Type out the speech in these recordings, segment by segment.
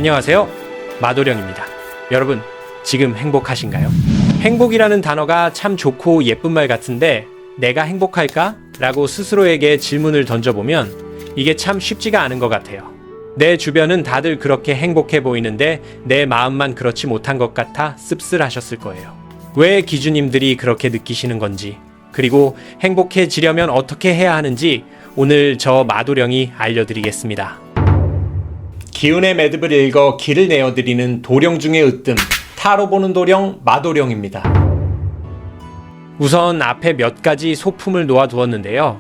안녕하세요. 마도령입니다. 여러분, 지금 행복하신가요? 행복이라는 단어가 참 좋고 예쁜 말 같은데 내가 행복할까? 라고 스스로에게 질문을 던져보면 이게 참 쉽지가 않은 것 같아요. 내 주변은 다들 그렇게 행복해 보이는데 내 마음만 그렇지 못한 것 같아 씁쓸하셨을 거예요. 왜 기준님들이 그렇게 느끼시는 건지, 그리고 행복해지려면 어떻게 해야 하는지 오늘 저 마도령이 알려드리겠습니다. 기운의 매듭을 읽어 길을 내어드리는 도령 중의 으뜸, 타로 보는 도령 마도령입니다. 우선 앞에 몇 가지 소품을 놓아두었는데요.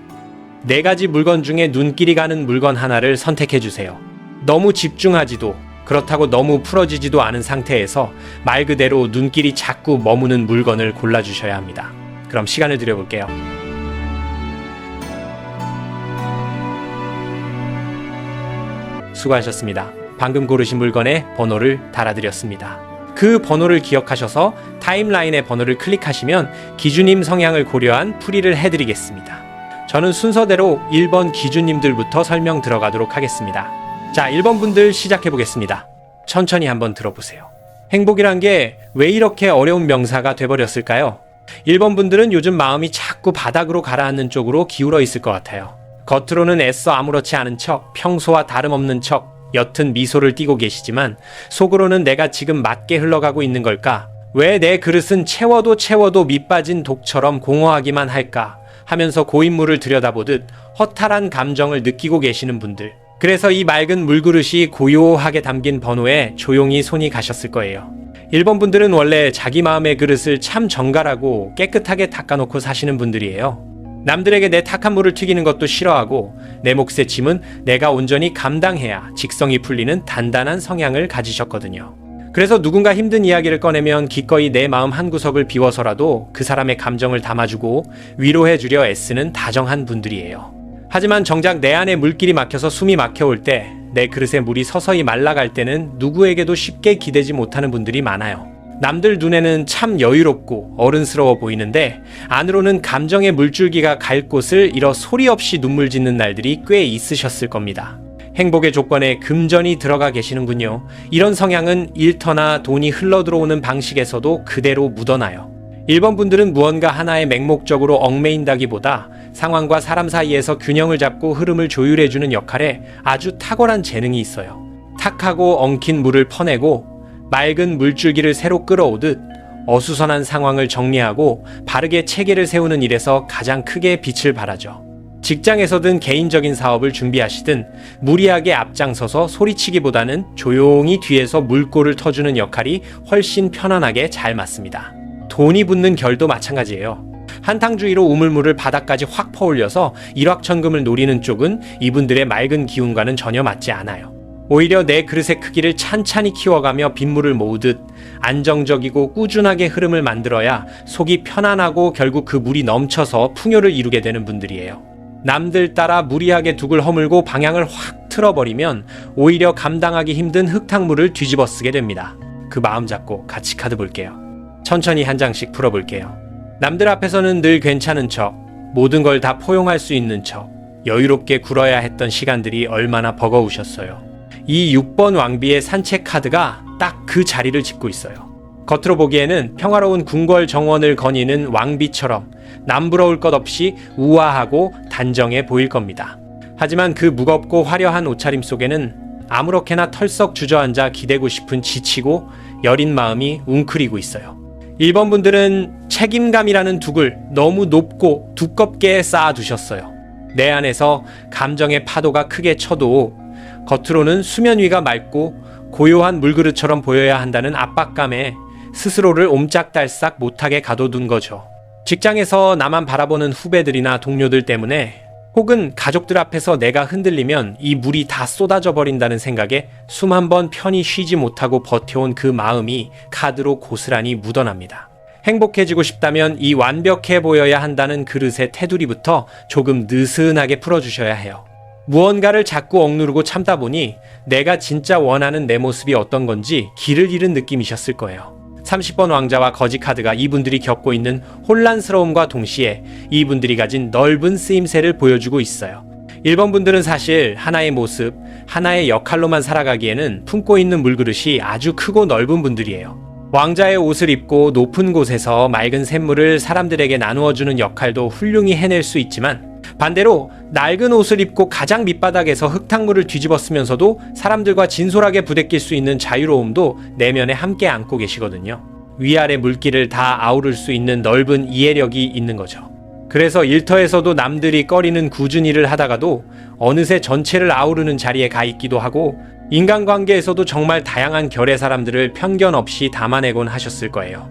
4가지 물건 중에 눈길이 가는 물건 하나를 선택해주세요. 너무 집중하지도, 그렇다고 너무 풀어지지도 않은 상태에서 말 그대로 눈길이 자꾸 머무는 물건을 골라주셔야 합니다. 그럼 시간을 들여볼게요. 수고하셨습니다. 방금 고르신 물건에 번호를 달아드렸습니다. 그 번호를 기억하셔서 타임라인의 번호를 클릭하시면 기준님 성향을 고려한 풀이를 해드리겠습니다. 저는 순서대로 1번 기준님들부터 설명 들어가도록 하겠습니다. 자, 1번 분들 시작해보겠습니다. 천천히 한번 들어보세요. 행복이란 게 왜 이렇게 어려운 명사가 돼버렸을까요? 1번 분들은 요즘 마음이 자꾸 바닥으로 가라앉는 쪽으로 기울어 있을 것 같아요. 겉으로는 애써 아무렇지 않은 척, 평소와 다름없는 척, 옅은 미소를 띠고 계시지만 속으로는 내가 지금 맞게 흘러가고 있는 걸까? 왜 내 그릇은 채워도 밑빠진 독처럼 공허하기만 할까? 하면서 고인물을 들여다보듯 허탈한 감정을 느끼고 계시는 분들. 그래서 이 맑은 물그릇이 고요하게 담긴 번호에 조용히 손이 가셨을 거예요. 1번 분들은 원래 자기 마음의 그릇을 참 정갈하고 깨끗하게 닦아놓고 사시는 분들이에요. 남들에게 내 탁한 물을 튀기는 것도 싫어하고 내 몫의 짐은 내가 온전히 감당해야 직성이 풀리는 단단한 성향을 가지셨거든요. 그래서 누군가 힘든 이야기를 꺼내면 기꺼이 내 마음 한구석을 비워서라도 그 사람의 감정을 담아주고 위로해주려 애쓰는 다정한 분들이에요. 하지만 정작 내 안에 물길이 막혀서 숨이 막혀올 때, 내 그릇에 물이 서서히 말라갈 때는 누구에게도 쉽게 기대지 못하는 분들이 많아요. 남들 눈에는 참 여유롭고 어른스러워 보이는데 안으로는 감정의 물줄기가 갈 곳을 잃어 소리 없이 눈물 짓는 날들이 꽤 있으셨을 겁니다. 행복의 조건에 금전이 들어가 계시는군요. 이런 성향은 일터나 돈이 흘러들어오는 방식에서도 그대로 묻어나요. 1번 분들은 무언가 하나에 맹목적으로 얽매인다기보다 상황과 사람 사이에서 균형을 잡고 흐름을 조율해주는 역할에 아주 탁월한 재능이 있어요. 탁하고 엉킨 물을 퍼내고 맑은 물줄기를 새로 끌어오듯 어수선한 상황을 정리하고 바르게 체계를 세우는 일에서 가장 크게 빛을 발하죠. 직장에서든 개인적인 사업을 준비하시든 무리하게 앞장서서 소리치기보다는 조용히 뒤에서 물꼬를 터주는 역할이 훨씬 편안하게 잘 맞습니다. 돈이 붙는 결도 마찬가지예요. 한탕주의로 우물물을 바닥까지 확 퍼올려서 일확천금을 노리는 쪽은 이분들의 맑은 기운과는 전혀 맞지 않아요. 오히려 내 그릇의 크기를 찬찬히 키워가며 빗물을 모으듯 안정적이고 꾸준하게 흐름을 만들어야 속이 편안하고 결국 그 물이 넘쳐서 풍요를 이루게 되는 분들이에요. 남들 따라 무리하게 둑을 허물고 방향을 확 틀어버리면 오히려 감당하기 힘든 흙탕물을 뒤집어 쓰게 됩니다. 그 마음 잡고 같이 카드 볼게요. 천천히 한 장씩 풀어볼게요. 남들 앞에서는 늘 괜찮은 척, 모든 걸 다 포용할 수 있는 척, 여유롭게 굴어야 했던 시간들이 얼마나 버거우셨어요. 이 6번 왕비의 산책 카드가 딱 그 자리를 짚고 있어요. 겉으로 보기에는 평화로운 궁궐 정원을 거니는 왕비처럼 남부러울 것 없이 우아하고 단정해 보일 겁니다. 하지만 그 무겁고 화려한 옷차림 속에는 아무렇게나 털썩 주저앉아 기대고 싶은 지치고 여린 마음이 웅크리고 있어요. 1번 분들은 책임감이라는 둑을 너무 높고 두껍게 쌓아두셨어요. 내 안에서 감정의 파도가 크게 쳐도 겉으로는 수면 위가 맑고 고요한 물그릇처럼 보여야 한다는 압박감에 스스로를 옴짝달싹 못하게 가둬둔 거죠. 직장에서 나만 바라보는 후배들이나 동료들 때문에 혹은 가족들 앞에서 내가 흔들리면 이 물이 다 쏟아져 버린다는 생각에 숨 한 번 편히 쉬지 못하고 버텨온 그 마음이 카드로 고스란히 묻어납니다. 행복해지고 싶다면 이 완벽해 보여야 한다는 그릇의 테두리부터 조금 느슨하게 풀어주셔야 해요. 무언가를 자꾸 억누르고 참다 보니 내가 진짜 원하는 내 모습이 어떤 건지 길을 잃은 느낌이셨을 거예요. 30번 왕자와 거지 카드가 이분들이 겪고 있는 혼란스러움과 동시에 이분들이 가진 넓은 쓰임새를 보여주고 있어요. 1번 분들은 사실 하나의 모습, 하나의 역할로만 살아가기에는 품고 있는 물그릇이 아주 크고 넓은 분들이에요. 왕자의 옷을 입고 높은 곳에서 맑은 샘물을 사람들에게 나누어주는 역할도 훌륭히 해낼 수 있지만, 반대로 낡은 옷을 입고 가장 밑바닥에서 흙탕물을 뒤집어 쓰면서도 사람들과 진솔하게 부대낄 수 있는 자유로움도 내면에 함께 안고 계시거든요. 위아래 물기를 다 아우를 수 있는 넓은 이해력이 있는 거죠. 그래서 일터에서도 남들이 꺼리는 굳은 일을 하다가도 어느새 전체를 아우르는 자리에 가 있기도 하고, 인간관계에서도 정말 다양한 결의 사람들을 편견 없이 담아내곤 하셨을 거예요.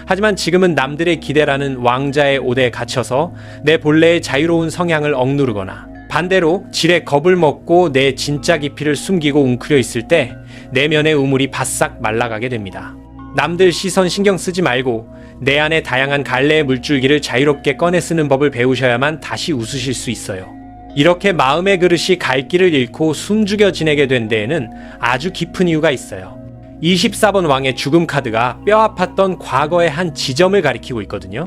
하지만 지금은 남들의 기대라는 왕자의 옷에 갇혀서 내 본래의 자유로운 성향을 억누르거나, 반대로 질에 겁을 먹고 내 진짜 깊이를 숨기고 웅크려 있을 때 내면의 우물이 바싹 말라가게 됩니다. 남들 시선 신경 쓰지 말고 내 안에 다양한 갈래의 물줄기를 자유롭게 꺼내 쓰는 법을 배우셔야만 다시 웃으실 수 있어요. 이렇게 마음의 그릇이 갈 길을 잃고 숨죽여 지내게 된 데에는 아주 깊은 이유가 있어요. 24번 왕의 죽음 카드가 뼈아팠던 과거의 한 지점을 가리키고 있거든요.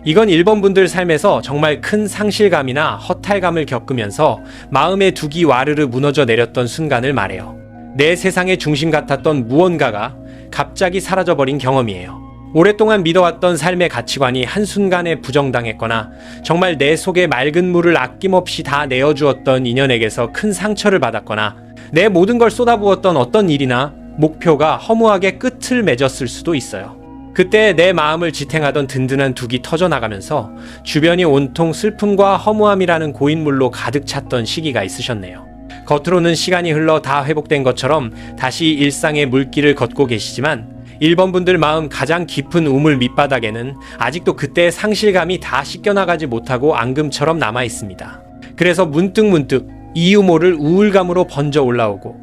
이건 1번 분들 삶에서 정말 큰 상실감이나 허탈감을 겪으면서 마음의 둑이 와르르 무너져 내렸던 순간을 말해요. 내 세상의 중심 같았던 무언가가 갑자기 사라져버린 경험이에요. 오랫동안 믿어왔던 삶의 가치관이 한순간에 부정당했거나, 정말 내 속에 맑은 물을 아낌없이 다 내어주었던 인연에게서 큰 상처를 받았거나, 내 모든 걸 쏟아부었던 어떤 일이나 목표가 허무하게 끝을 맺었을 수도 있어요. 그때 내 마음을 지탱하던 든든한 둑이 터져나가면서 주변이 온통 슬픔과 허무함이라는 고인물로 가득 찼던 시기가 있으셨네요. 겉으로는 시간이 흘러 다 회복된 것처럼 다시 일상의 물길을 걷고 계시지만, 1번 분들 마음 가장 깊은 우물 밑바닥에는 아직도 그때의 상실감이 다 씻겨나가지 못하고 앙금처럼 남아 있습니다. 그래서 문득문득 이유 모를 우울감으로 번져 올라오고,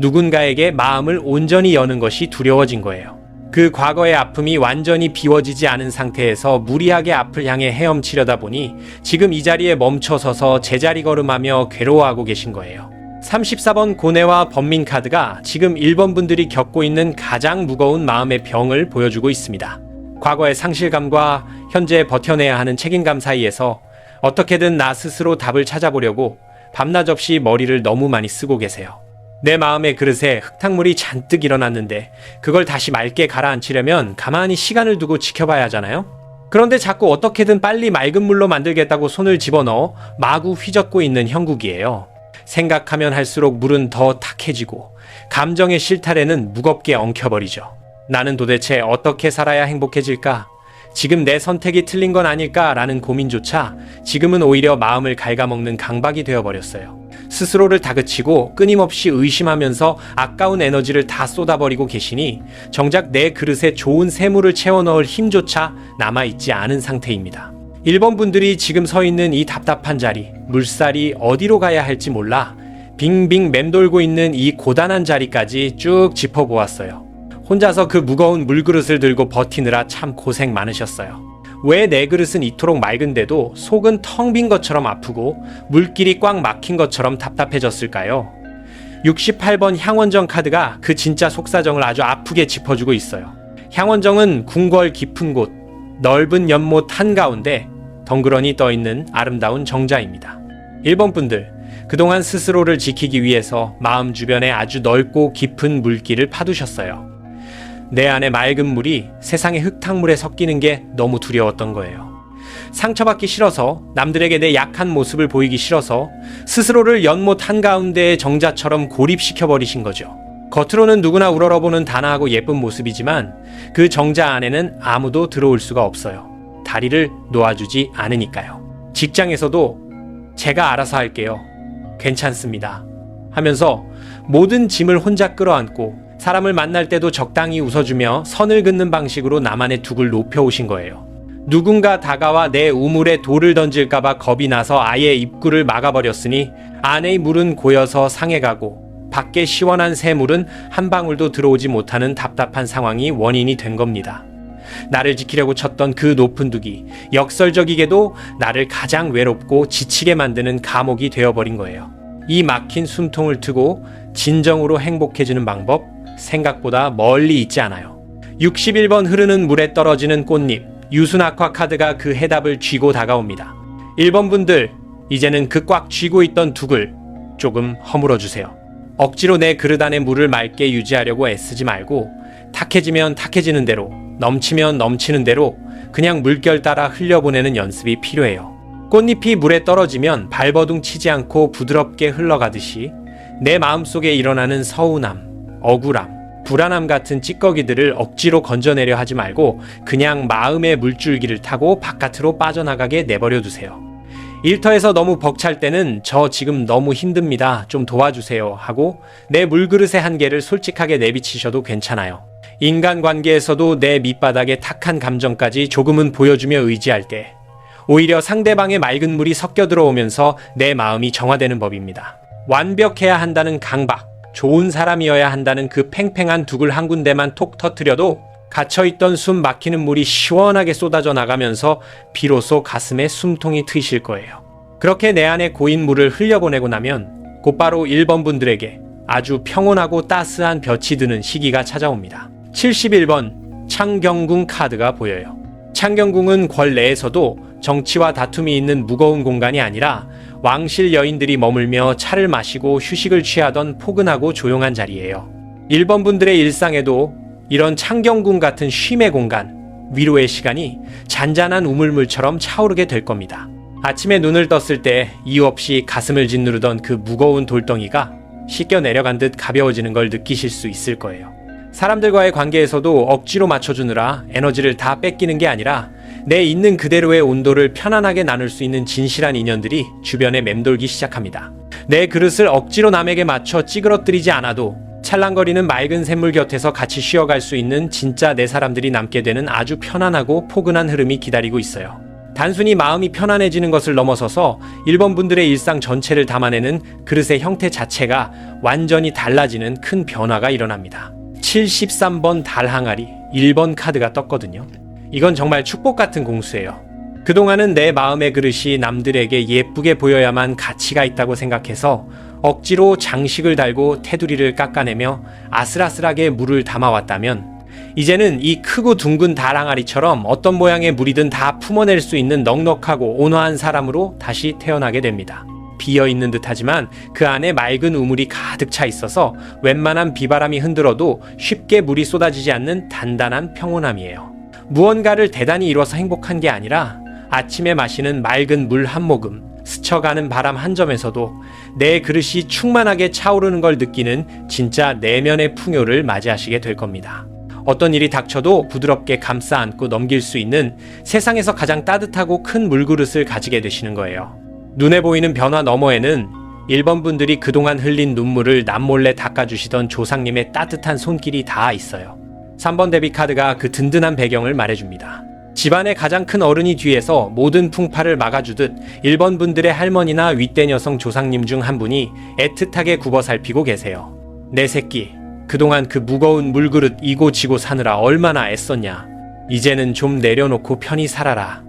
누군가에게 마음을 온전히 여는 것이 두려워진 거예요. 그 과거의 아픔이 완전히 비워지지 않은 상태에서 무리하게 앞을 향해 헤엄치려다 보니 지금 이 자리에 멈춰서서 제자리 걸음하며 괴로워하고 계신 거예요. 34번 고뇌와 번민 카드가 지금 1번 분들이 겪고 있는 가장 무거운 마음의 병을 보여주고 있습니다. 과거의 상실감과 현재 버텨내야 하는 책임감 사이에서 어떻게든 나 스스로 답을 찾아보려고 밤낮 없이 머리를 너무 많이 쓰고 계세요. 내 마음의 그릇에 흙탕물이 잔뜩 일어났는데 그걸 다시 맑게 가라앉히려면 가만히 시간을 두고 지켜봐야 하잖아요? 그런데 자꾸 어떻게든 빨리 맑은 물로 만들겠다고 손을 집어넣어 마구 휘젓고 있는 형국이에요. 생각하면 할수록 물은 더 탁해지고 감정의 실타래는 무겁게 엉켜버리죠. 나는 도대체 어떻게 살아야 행복해질까? 지금 내 선택이 틀린 건 아닐까라는 고민조차 지금은 오히려 마음을 갉아먹는 강박이 되어버렸어요. 스스로를 다그치고 끊임없이 의심하면서 아까운 에너지를 다 쏟아버리고 계시니 정작 내 그릇에 좋은 새물을 채워넣을 힘조차 남아있지 않은 상태입니다. 1번 분들이 지금 서 있는 이 답답한 자리, 물살이 어디로 가야 할지 몰라 빙빙 맴돌고 있는 이 고단한 자리까지 쭉 짚어보았어요. 혼자서 그 무거운 물그릇을 들고 버티느라 참 고생 많으셨어요. 왜 내 그릇은 이토록 맑은데도 속은 텅 빈 것처럼 아프고 물길이 꽉 막힌 것처럼 답답해졌을까요? 68번 향원정 카드가 그 진짜 속사정을 아주 아프게 짚어주고 있어요. 향원정은 궁궐 깊은 곳, 넓은 연못 한가운데 덩그러니 떠있는 아름다운 정자입니다. 1번 분들, 그동안 스스로를 지키기 위해서 마음 주변에 아주 넓고 깊은 물길을 파두셨어요. 내 안에 맑은 물이 세상의 흙탕물에 섞이는 게 너무 두려웠던 거예요. 상처받기 싫어서, 남들에게 내 약한 모습을 보이기 싫어서 스스로를 연못 한가운데의 정자처럼 고립시켜버리신 거죠. 겉으로는 누구나 우러러보는 단아하고 예쁜 모습이지만 그 정자 안에는 아무도 들어올 수가 없어요. 다리를 놓아주지 않으니까요. 직장에서도 제가 알아서 할게요. 괜찮습니다. 하면서 모든 짐을 혼자 끌어안고 사람을 만날 때도 적당히 웃어주며 선을 긋는 방식으로 나만의 둑을 높여오신 거예요. 누군가 다가와 내 우물에 돌을 던질까봐 겁이 나서 아예 입구를 막아버렸으니 안의 물은 고여서 상해가고 밖에 시원한 새물은 한 방울도 들어오지 못하는 답답한 상황이 원인이 된 겁니다. 나를 지키려고 쳤던 그 높은 둑이 역설적이게도 나를 가장 외롭고 지치게 만드는 감옥이 되어버린 거예요. 이 막힌 숨통을 트고 진정으로 행복해지는 방법 생각보다 멀리 있지 않아요. 61번 흐르는 물에 떨어지는 꽃잎, 유순악화 카드가 그 해답을 쥐고 다가옵니다. 1번 분들, 이제는 그 꽉 쥐고 있던 둑을 조금 허물어 주세요. 억지로 내 그릇 안에 물을 맑게 유지하려고 애쓰지 말고 탁해지면 탁해지는 대로, 넘치면 넘치는 대로 그냥 물결 따라 흘려보내는 연습이 필요해요. 꽃잎이 물에 떨어지면 발버둥 치지 않고 부드럽게 흘러가듯이 내 마음속에 일어나는 서운함, 억울함, 불안함 같은 찌꺼기들을 억지로 건져내려 하지 말고 그냥 마음의 물줄기를 타고 바깥으로 빠져나가게 내버려 두세요. 일터에서 너무 벅찰 때는 저 지금 너무 힘듭니다. 좀 도와주세요 하고 내 물그릇의 한계를 솔직하게 내비치셔도 괜찮아요. 인간관계에서도 내 밑바닥의 탁한 감정까지 조금은 보여주며 의지할 때 오히려 상대방의 맑은 물이 섞여 들어오면서 내 마음이 정화되는 법입니다. 완벽해야 한다는 강박, 좋은 사람이어야 한다는 그 팽팽한 둑을 한 군데만 톡 터뜨려도 갇혀있던 숨 막히는 물이 시원하게 쏟아져 나가면서 비로소 가슴에 숨통이 트이실 거예요. 그렇게 내 안에 고인 물을 흘려보내고 나면 곧바로 1번 분들에게 아주 평온하고 따스한 볕이 드는 시기가 찾아옵니다. 71번 창경궁 카드가 보여요. 창경궁은 궐 내에서도 정치와 다툼이 있는 무거운 공간이 아니라 왕실 여인들이 머물며 차를 마시고 휴식을 취하던 포근하고 조용한 자리예요. 1번 분들의 일상에도 이런 창경궁 같은 쉼의 공간, 위로의 시간이 잔잔한 우물물처럼 차오르게 될 겁니다. 아침에 눈을 떴을 때 이유 없이 가슴을 짓누르던 그 무거운 돌덩이가 씻겨 내려간 듯 가벼워지는 걸 느끼실 수 있을 거예요. 사람들과의 관계에서도 억지로 맞춰주느라 에너지를 다 뺏기는 게 아니라 내 있는 그대로의 온도를 편안하게 나눌 수 있는 진실한 인연들이 주변에 맴돌기 시작합니다. 내 그릇을 억지로 남에게 맞춰 찌그러뜨리지 않아도 찰랑거리는 맑은 샘물 곁에서 같이 쉬어갈 수 있는 진짜 내 사람들이 남게 되는 아주 편안하고 포근한 흐름이 기다리고 있어요. 단순히 마음이 편안해지는 것을 넘어서서 1번 분들의 일상 전체를 담아내는 그릇의 형태 자체가 완전히 달라지는 큰 변화가 일어납니다. 73번 달 항아리 1번 카드가 떴거든요. 이건 정말 축복 같은 공수예요. 그동안은 내 마음의 그릇이 남들에게 예쁘게 보여야만 가치가 있다고 생각해서 억지로 장식을 달고 테두리를 깎아내며 아슬아슬하게 물을 담아왔다면 이제는 이 크고 둥근 달 항아리처럼 어떤 모양의 물이든 다 품어낼 수 있는 넉넉하고 온화한 사람으로 다시 태어나게 됩니다. 비어있는 듯하지만 그 안에 맑은 우물이 가득 차 있어서 웬만한 비바람이 흔들어도 쉽게 물이 쏟아지지 않는 단단한 평온함이에요. 무언가를 대단히 이뤄서 행복한 게 아니라 아침에 마시는 맑은 물 한 모금, 스쳐가는 바람 한 점에서도 내 그릇이 충만하게 차오르는 걸 느끼는 진짜 내면의 풍요를 맞이하시게 될 겁니다. 어떤 일이 닥쳐도 부드럽게 감싸 안고 넘길 수 있는 세상에서 가장 따뜻하고 큰 물그릇을 가지게 되시는 거예요. 눈에 보이는 변화 너머에는 1번 분들이 그동안 흘린 눈물을 남몰래 닦아주시던 조상님의 따뜻한 손길이 다 있어요. 3번 데뷔 카드가 그 든든한 배경을 말해줍니다. 집안의 가장 큰 어른이 뒤에서 모든 풍파를 막아주듯 1번 분들의 할머니나 윗대 여성 조상님 중 한 분이 애틋하게 굽어 살피고 계세요. 내 새끼, 그동안 그 무거운 물그릇 이고 지고 사느라 얼마나 애썼냐. 이제는 좀 내려놓고 편히 살아라.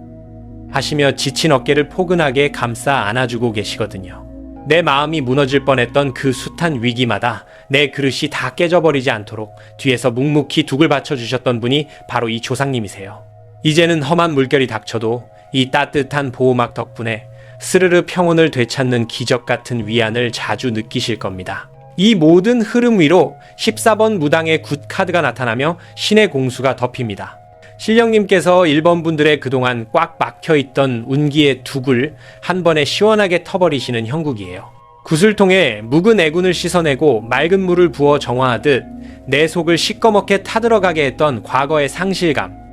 하시며 지친 어깨를 포근하게 감싸 안아주고 계시거든요. 내 마음이 무너질 뻔했던 그 숱한 위기마다 내 그릇이 다 깨져버리지 않도록 뒤에서 묵묵히 둑을 받쳐주셨던 분이 바로 이 조상님이세요. 이제는 험한 물결이 닥쳐도 이 따뜻한 보호막 덕분에 스르르 평온을 되찾는 기적 같은 위안을 자주 느끼실 겁니다. 이 모든 흐름 위로 14번 무당의 굿 카드가 나타나며 신의 공수가 덮입니다. 신령님께서 1번 분들의 그동안 꽉 막혀있던 운기의 둑을 한 번에 시원하게 터버리시는 형국이에요. 굿을 통해 묵은 애군을 씻어내고 맑은 물을 부어 정화하듯 내 속을 시꺼멓게 타들어가게 했던 과거의 상실감,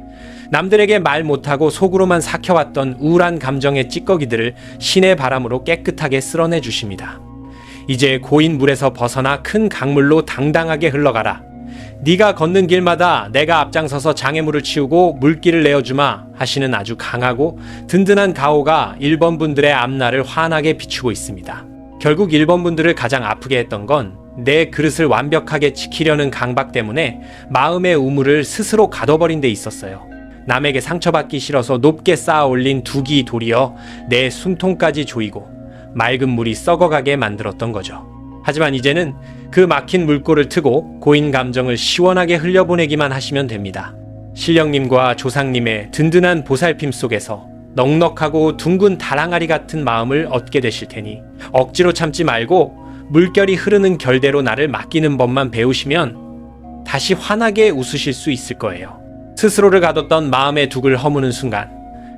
남들에게 말 못하고 속으로만 삭혀왔던 우울한 감정의 찌꺼기들을 신의 바람으로 깨끗하게 쓸어내 주십니다. 이제 고인 물에서 벗어나 큰 강물로 당당하게 흘러가라. 네가 걷는 길마다 내가 앞장서서 장애물을 치우고 물길을 내어주마 하시는 아주 강하고 든든한 가오가 1번 분들의 앞날을 환하게 비추고 있습니다. 결국 1번 분들을 가장 아프게 했던 건 내 그릇을 완벽하게 지키려는 강박 때문에 마음의 우물을 스스로 가둬버린 데 있었어요. 남에게 상처받기 싫어서 높게 쌓아 올린 둑이 도리어 내 숨통까지 조이고 맑은 물이 썩어가게 만들었던 거죠. 하지만 이제는 그 막힌 물꼬를 트고 고인 감정을 시원하게 흘려보내기만 하시면 됩니다. 신령님과 조상님의 든든한 보살핌 속에서 넉넉하고 둥근 다랑아리 같은 마음을 얻게 되실 테니 억지로 참지 말고 물결이 흐르는 결대로 나를 맡기는 법만 배우시면 다시 환하게 웃으실 수 있을 거예요. 스스로를 가뒀던 마음의 둑을 허무는 순간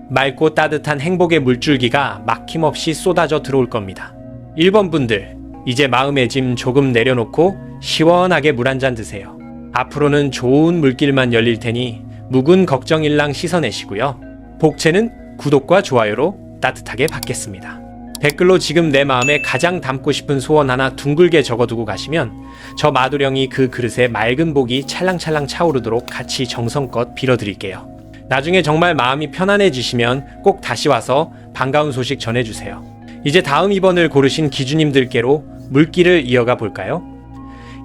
맑고 따뜻한 행복의 물줄기가 막힘없이 쏟아져 들어올 겁니다. 1번 분들, 이제 마음의 짐 조금 내려놓고 시원하게 물 한 잔 드세요. 앞으로는 좋은 물길만 열릴 테니 묵은 걱정 일랑 씻어내시고요. 복채는 구독과 좋아요로 따뜻하게 받겠습니다. 댓글로 지금 내 마음에 가장 담고 싶은 소원 하나 둥글게 적어두고 가시면 저 마두령이 그 그릇에 맑은 복이 찰랑찰랑 차오르도록 같이 정성껏 빌어드릴게요. 나중에 정말 마음이 편안해지시면 꼭 다시 와서 반가운 소식 전해주세요. 이제 다음 2번을 고르신 기주님들께로 물길을 이어가 볼까요?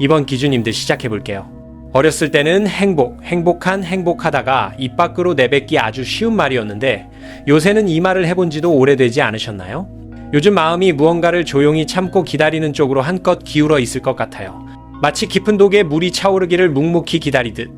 2번 기주님들 시작해볼게요. 어렸을 때는 행복하다가 입 밖으로 내뱉기 아주 쉬운 말이었는데 요새는 이 말을 해본 지도 오래되지 않으셨나요? 요즘 마음이 무언가를 조용히 참고 기다리는 쪽으로 한껏 기울어 있을 것 같아요. 마치 깊은 독에 물이 차오르기를 묵묵히 기다리듯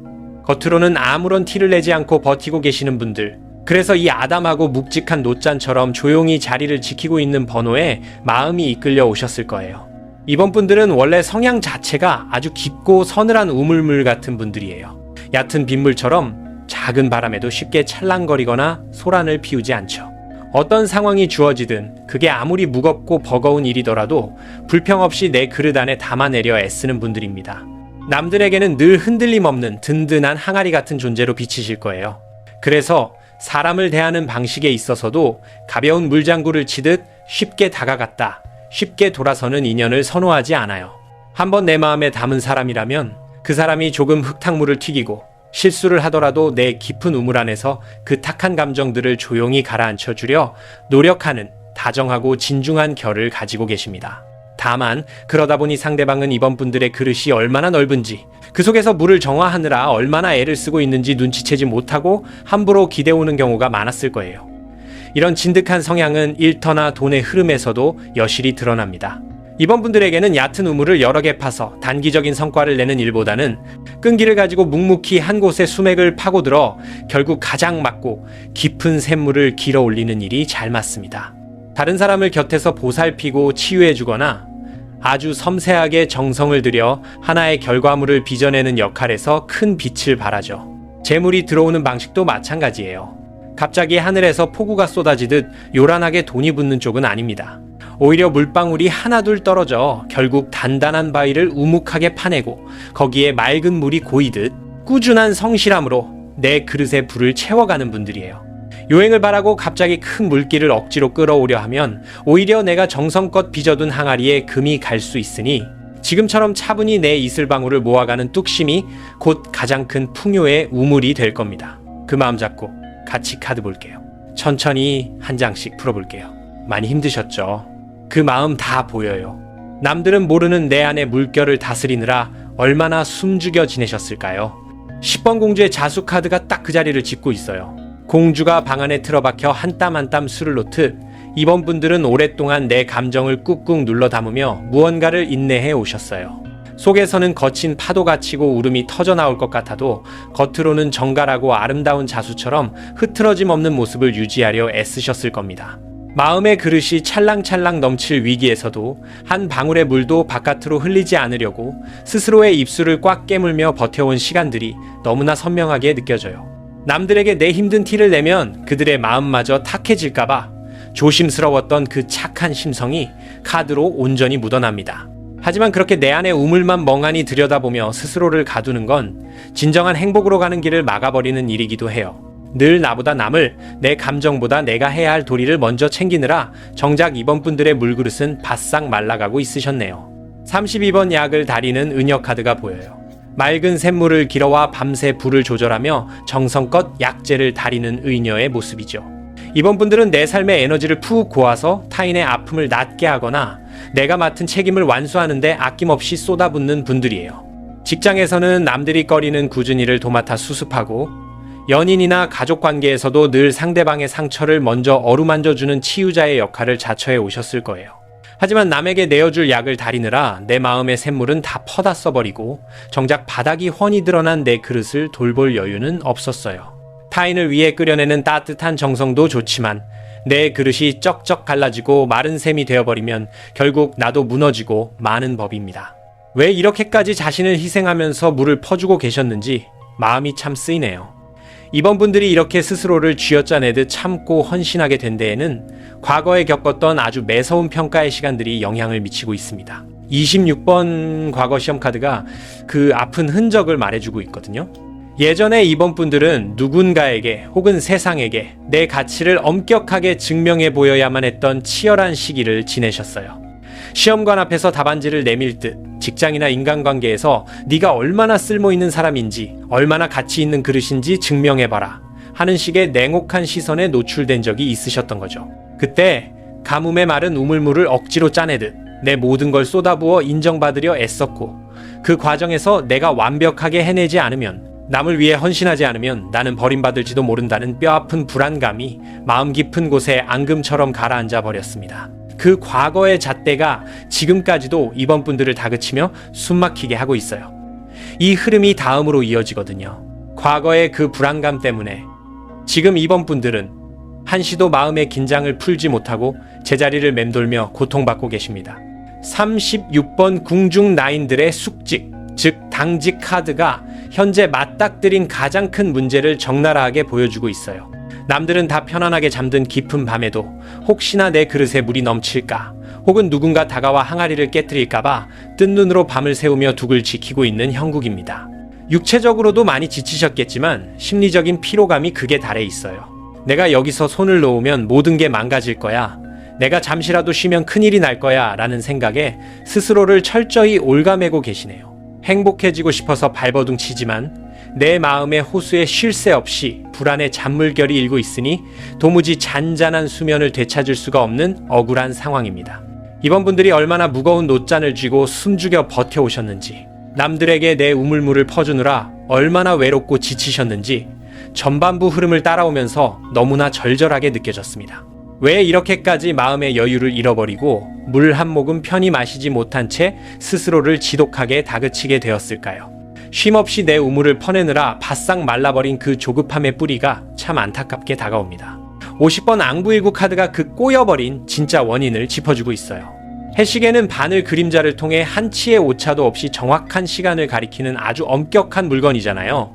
겉으로는 아무런 티를 내지 않고 버티고 계시는 분들, 그래서 이 아담하고 묵직한 놋잔처럼 조용히 자리를 지키고 있는 번호에 마음이 이끌려 오셨을 거예요. 이번 분들은 원래 성향 자체가 아주 깊고 서늘한 우물물 같은 분들이에요. 얕은 빗물처럼 작은 바람에도 쉽게 찰랑거리거나 소란을 피우지 않죠. 어떤 상황이 주어지든 그게 아무리 무겁고 버거운 일이더라도 불평 없이 내 그릇 안에 담아내려 애쓰는 분들입니다. 남들에게는 늘 흔들림 없는 든든한 항아리 같은 존재로 비치실 거예요. 그래서 사람을 대하는 방식에 있어서도 가벼운 물장구를 치듯 쉽게 다가갔다, 쉽게 돌아서는 인연을 선호하지 않아요. 한번 내 마음에 담은 사람이라면 그 사람이 조금 흙탕물을 튀기고 실수를 하더라도 내 깊은 우물 안에서 그 탁한 감정들을 조용히 가라앉혀 주려 노력하는 다정하고 진중한 결을 가지고 계십니다. 다만 그러다 보니 상대방은 이번 분들의 그릇이 얼마나 넓은지, 그 속에서 물을 정화하느라 얼마나 애를 쓰고 있는지 눈치채지 못하고 함부로 기대오는 경우가 많았을 거예요. 이런 진득한 성향은 일터나 돈의 흐름에서도 여실히 드러납니다. 이번 분들에게는 얕은 우물을 여러 개 파서 단기적인 성과를 내는 일보다는 끈기를 가지고 묵묵히 한 곳에 수맥을 파고들어 결국 가장 맑고 깊은 샘물을 길어 올리는 일이 잘 맞습니다. 다른 사람을 곁에서 보살피고 치유해주거나 아주 섬세하게 정성을 들여 하나의 결과물을 빚어내는 역할에서 큰 빛을 발하죠. 재물이 들어오는 방식도 마찬가지예요. 갑자기 하늘에서 폭우가 쏟아지듯 요란하게 돈이 붙는 쪽은 아닙니다. 오히려 물방울이 하나둘 떨어져 결국 단단한 바위를 우묵하게 파내고 거기에 맑은 물이 고이듯 꾸준한 성실함으로 내 그릇에 불을 채워가는 분들이에요. 요행을 바라고 갑자기 큰 물길을 억지로 끌어오려 하면 오히려 내가 정성껏 빚어둔 항아리에 금이 갈 수 있으니 지금처럼 차분히 내 이슬방울을 모아가는 뚝심이 곧 가장 큰 풍요의 우물이 될 겁니다. 그 마음 잡고 같이 카드 볼게요. 천천히 한 장씩 풀어볼게요. 많이 힘드셨죠? 그 마음 다 보여요. 남들은 모르는 내 안의 물결을 다스리느라 얼마나 숨죽여 지내셨을까요? 10번 공주의 자수 카드가 딱 그 자리를 짚고 있어요. 공주가 방 안에 틀어박혀 한 땀 한 땀 술을 놓듯 이번 분들은 오랫동안 내 감정을 꾹꾹 눌러 담으며 무언가를 인내해 오셨어요. 속에서는 거친 파도가 치고 울음이 터져 나올 것 같아도 겉으로는 정갈하고 아름다운 자수처럼 흐트러짐 없는 모습을 유지하려 애쓰셨을 겁니다. 마음의 그릇이 찰랑찰랑 넘칠 위기에서도 한 방울의 물도 바깥으로 흘리지 않으려고 스스로의 입술을 꽉 깨물며 버텨온 시간들이 너무나 선명하게 느껴져요. 남들에게 내 힘든 티를 내면 그들의 마음마저 탁해질까봐 조심스러웠던 그 착한 심성이 카드로 온전히 묻어납니다. 하지만 그렇게 내 안의 우물만 멍하니 들여다보며 스스로를 가두는 건 진정한 행복으로 가는 길을 막아버리는 일이기도 해요. 늘 나보다 남을, 내 감정보다 내가 해야 할 도리를 먼저 챙기느라 정작 이번 분들의 물그릇은 바싹 말라가고 있으셨네요. 32번 약을 다리는 은여 카드가 보여요. 맑은 샘물을 길어와 밤새 불을 조절하며 정성껏 약재를 다리는 의녀의 모습이죠. 이번 분들은 내 삶의 에너지를 푹 고아서 타인의 아픔을 낫게 하거나 내가 맡은 책임을 완수하는데 아낌없이 쏟아붓는 분들이에요. 직장에서는 남들이 꺼리는 굳은 일을 도맡아 수습하고 연인이나 가족관계에서도 늘 상대방의 상처를 먼저 어루만져주는 치유자의 역할을 자처해 오셨을 거예요. 하지만 남에게 내어줄 약을 다리느라 내 마음의 샘물은 다 퍼다 써버리고 정작 바닥이 훤히 드러난 내 그릇을 돌볼 여유는 없었어요. 타인을 위해 끓여내는 따뜻한 정성도 좋지만 내 그릇이 쩍쩍 갈라지고 마른 셈이 되어버리면 결국 나도 무너지고 마는 법입니다. 왜 이렇게까지 자신을 희생하면서 물을 퍼주고 계셨는지 마음이 참 쓰이네요. 이번 분들이 이렇게 스스로를 쥐어짜내듯 참고 헌신하게 된 데에는 과거에 겪었던 아주 매서운 평가의 시간들이 영향을 미치고 있습니다. 26번 과거 시험 카드가 그 아픈 흔적을 말해주고 있거든요. 예전에 이번 분들은 누군가에게 혹은 세상에게 내 가치를 엄격하게 증명해 보여야만 했던 치열한 시기를 지내셨어요. 시험관 앞에서 답안지를 내밀 듯 직장이나 인간관계에서 네가 얼마나 쓸모있는 사람인지, 얼마나 가치 있는 그릇인지 증명해봐라 하는 식의 냉혹한 시선에 노출된 적이 있으셨던 거죠. 그때 가뭄에 마른 우물물을 억지로 짜내듯 내 모든 걸 쏟아부어 인정받으려 애썼고, 그 과정에서 내가 완벽하게 해내지 않으면, 남을 위해 헌신하지 않으면 나는 버림받을지도 모른다는 뼈아픈 불안감이 마음 깊은 곳에 앙금처럼 가라앉아 버렸습니다. 그 과거의 잣대가 지금까지도 이번 분들을 다그치며 숨막히게 하고 있어요. 이 흐름이 다음으로 이어지거든요. 과거의 그 불안감 때문에 지금 이번 분들은 한시도 마음의 긴장을 풀지 못하고 제자리를 맴돌며 고통받고 계십니다. 36번 궁중 나인들의 숙직, 즉 당직 카드가 현재 맞닥뜨린 가장 큰 문제를 적나라하게 보여주고 있어요. 남들은 다 편안하게 잠든 깊은 밤에도 혹시나 내 그릇에 물이 넘칠까, 혹은 누군가 다가와 항아리를 깨뜨릴까봐 뜬 눈으로 밤을 새우며 둑을 지키고 있는 형국입니다. 육체적으로도 많이 지치셨겠지만 심리적인 피로감이 극에 달해 있어요. 내가 여기서 손을 놓으면 모든 게 망가질 거야, 내가 잠시라도 쉬면 큰일이 날 거야 라는 생각에 스스로를 철저히 옭아매고 계시네요. 행복해지고 싶어서 발버둥 치지만 내 마음의 호수에 쉴 새 없이 불안의 잔물결이 일고 있으니 도무지 잔잔한 수면을 되찾을 수가 없는 억울한 상황입니다. 이번 분들이 얼마나 무거운 놋잔을 쥐고 숨죽여 버텨오셨는지, 남들에게 내 우물물을 퍼주느라 얼마나 외롭고 지치셨는지 전반부 흐름을 따라오면서 너무나 절절하게 느껴졌습니다. 왜 이렇게까지 마음의 여유를 잃어버리고 물 한 모금 편히 마시지 못한 채 스스로를 지독하게 다그치게 되었을까요? 쉼없이 내 우물을 퍼내느라 바싹 말라버린 그 조급함의 뿌리가 참 안타깝게 다가옵니다. 50번 앙부일구 카드가 그 꼬여버린 진짜 원인을 짚어주고 있어요. 해시계는 바늘 그림자를 통해 한치의 오차도 없이 정확한 시간을 가리키는 아주 엄격한 물건이잖아요.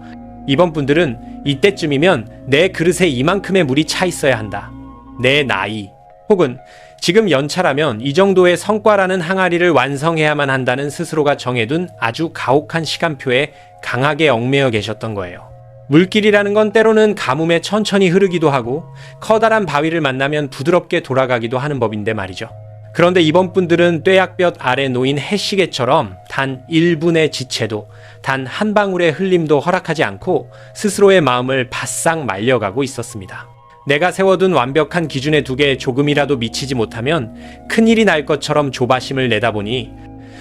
이번 분들은 이때쯤이면 내 그릇에 이만큼의 물이 차 있어야 한다, 내 나이, 혹은 지금 연차라면 이 정도의 성과라는 항아리를 완성해야만 한다는 스스로가 정해둔 아주 가혹한 시간표에 강하게 얽매여 계셨던 거예요. 물길이라는 건 때로는 가뭄에 천천히 흐르기도 하고 커다란 바위를 만나면 부드럽게 돌아가기도 하는 법인데 말이죠. 그런데 이번 분들은 뙤약볕 아래 놓인 해시계처럼 단 1분의 지체도, 단 한 방울의 흘림도 허락하지 않고 스스로의 마음을 바싹 말려가고 있었습니다. 내가 세워둔 완벽한 기준의 두개에 조금이라도 미치지 못하면 큰일이 날 것처럼 조바심을 내다보니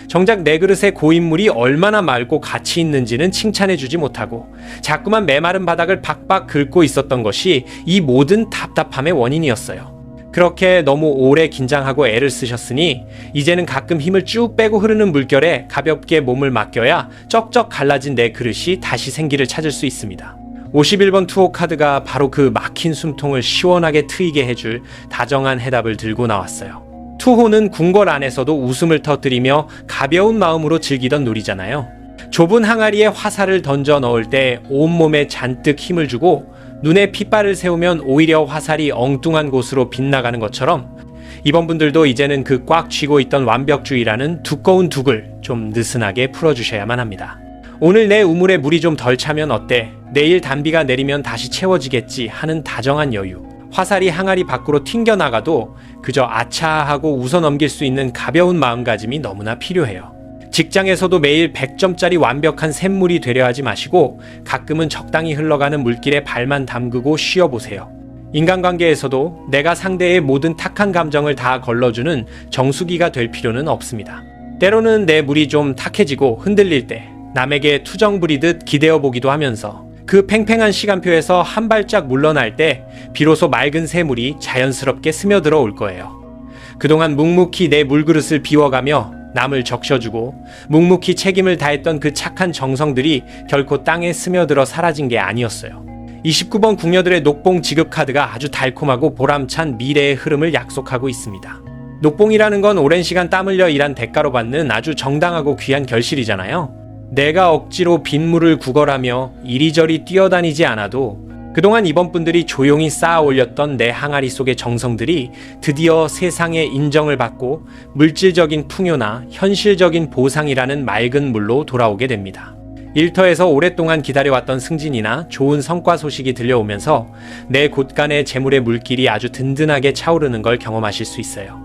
정작 내 그릇의 고인물이 얼마나 맑고 가치 있는지는 칭찬해주지 못하고 자꾸만 메마른 바닥을 박박 긁고 있었던 것이 이 모든 답답함의 원인이었어요. 그렇게 너무 오래 긴장하고 애를 쓰셨으니 이제는 가끔 힘을 쭉 빼고 흐르는 물결에 가볍게 몸을 맡겨야 쩍쩍 갈라진 내 그릇이 다시 생기를 찾을 수 있습니다. 51번 투호 카드가 바로 그 막힌 숨통을 시원하게 트이게 해줄 다정한 해답을 들고 나왔어요. 투호는 궁궐 안에서도 웃음을 터뜨리며 가벼운 마음으로 즐기던 놀이잖아요. 좁은 항아리에 화살을 던져 넣을 때 온몸에 잔뜩 힘을 주고 눈에 핏발을 세우면 오히려 화살이 엉뚱한 곳으로 빗나가는 것처럼 이번 분들도 이제는 그 꽉 쥐고 있던 완벽주의라는 두꺼운 둑을 좀 느슨하게 풀어주셔야만 합니다. 오늘 내 우물에 물이 좀 덜 차면 어때? 내일 단비가 내리면 다시 채워지겠지 하는 다정한 여유. 화살이 항아리 밖으로 튕겨나가도 그저 아차하고 웃어넘길 수 있는 가벼운 마음가짐이 너무나 필요해요. 직장에서도 매일 100점짜리 완벽한 샘물이 되려 하지 마시고 가끔은 적당히 흘러가는 물길에 발만 담그고 쉬어보세요. 인간관계에서도 내가 상대의 모든 탁한 감정을 다 걸러주는 정수기가 될 필요는 없습니다. 때로는 내 물이 좀 탁해지고 흔들릴 때 남에게 투정 부리듯 기대어 보기도 하면서 그 팽팽한 시간표에서 한 발짝 물러날 때 비로소 맑은 새물이 자연스럽게 스며들어 올 거예요. 그동안 묵묵히 내 물그릇을 비워가며 남을 적셔주고 묵묵히 책임을 다했던 그 착한 정성들이 결코 땅에 스며들어 사라진 게 아니었어요. 29번 궁녀들의 녹봉 지급 카드가 아주 달콤하고 보람찬 미래의 흐름을 약속하고 있습니다. 녹봉이라는 건 오랜 시간 땀 흘려 일한 대가로 받는 아주 정당하고 귀한 결실이잖아요. 내가 억지로 빗물을 구걸하며 이리저리 뛰어다니지 않아도 그동안 이번 분들이 조용히 쌓아 올렸던 내 항아리 속의 정성들이 드디어 세상의 인정을 받고 물질적인 풍요나 현실적인 보상이라는 맑은 물로 돌아오게 됩니다. 일터에서 오랫동안 기다려왔던 승진이나 좋은 성과 소식이 들려오면서 내 곳간의 재물의 물길이 아주 든든하게 차오르는 걸 경험하실 수 있어요.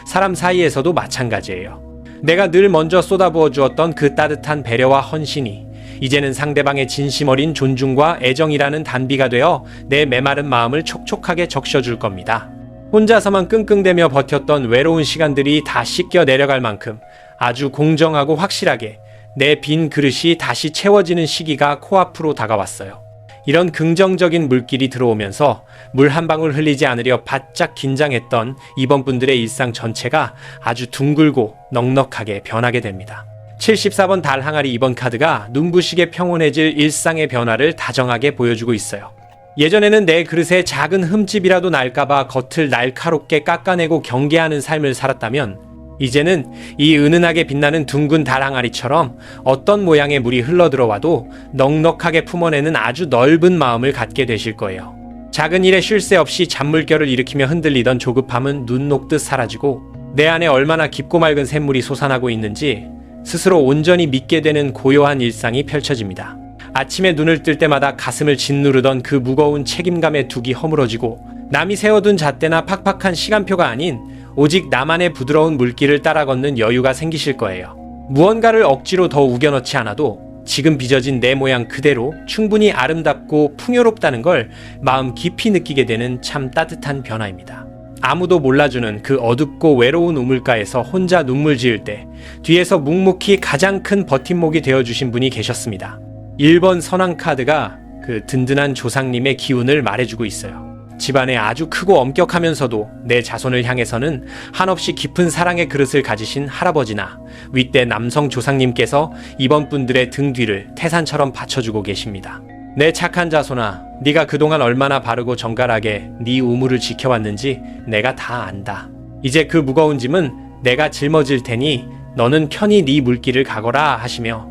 사람 사이에서도 마찬가지예요. 내가 늘 먼저 쏟아부어 주었던 그 따뜻한 배려와 헌신이 이제는 상대방의 진심 어린 존중과 애정이라는 단비가 되어 내 메마른 마음을 촉촉하게 적셔줄 겁니다. 혼자서만 끙끙대며 버텼던 외로운 시간들이 다 씻겨 내려갈 만큼 아주 공정하고 확실하게 내 빈 그릇이 다시 채워지는 시기가 코앞으로 다가왔어요. 이런 긍정적인 물길이 들어오면서 물 한 방울 흘리지 않으려 바짝 긴장했던 이번 분들의 일상 전체가 아주 둥글고 넉넉하게 변하게 됩니다. 74번 달 항아리 2번 카드가 눈부시게 평온해질 일상의 변화를 다정하게 보여주고 있어요. 예전에는 내 그릇에 작은 흠집이라도 날까봐 겉을 날카롭게 깎아내고 경계하는 삶을 살았다면 이제는 이 은은하게 빛나는 둥근 달 항아리처럼 어떤 모양의 물이 흘러들어와도 넉넉하게 품어내는 아주 넓은 마음을 갖게 되실 거예요. 작은 일에 쉴 새 없이 잔물결을 일으키며 흔들리던 조급함은 눈 녹듯 사라지고 내 안에 얼마나 깊고 맑은 샘물이 솟아나고 있는지 스스로 온전히 믿게 되는 고요한 일상이 펼쳐집니다. 아침에 눈을 뜰 때마다 가슴을 짓누르던 그 무거운 책임감의 둑이 허물어지고 남이 세워둔 잣대나 팍팍한 시간표가 아닌 오직 나만의 부드러운 물길을 따라 걷는 여유가 생기실 거예요. 무언가를 억지로 더 우겨넣지 않아도 지금 빚어진 내 모양 그대로 충분히 아름답고 풍요롭다는 걸 마음 깊이 느끼게 되는 참 따뜻한 변화입니다. 아무도 몰라주는 그 어둡고 외로운 우물가에서 혼자 눈물 지을 때 뒤에서 묵묵히 가장 큰 버팀목이 되어주신 분이 계셨습니다. 1번 선왕 카드가 그 든든한 조상님의 기운을 말해주고 있어요. 집안에 아주 크고 엄격하면서도 내 자손을 향해서는 한없이 깊은 사랑의 그릇을 가지신 할아버지나 윗대 남성 조상님께서 이번 분들의 등 뒤를 태산처럼 받쳐주고 계십니다. 내 착한 자손아, 네가 그동안 얼마나 바르고 정갈하게 네 우물을 지켜왔는지 내가 다 안다. 이제 그 무거운 짐은 내가 짊어질 테니 너는 편히 네 물길을 가거라 하시며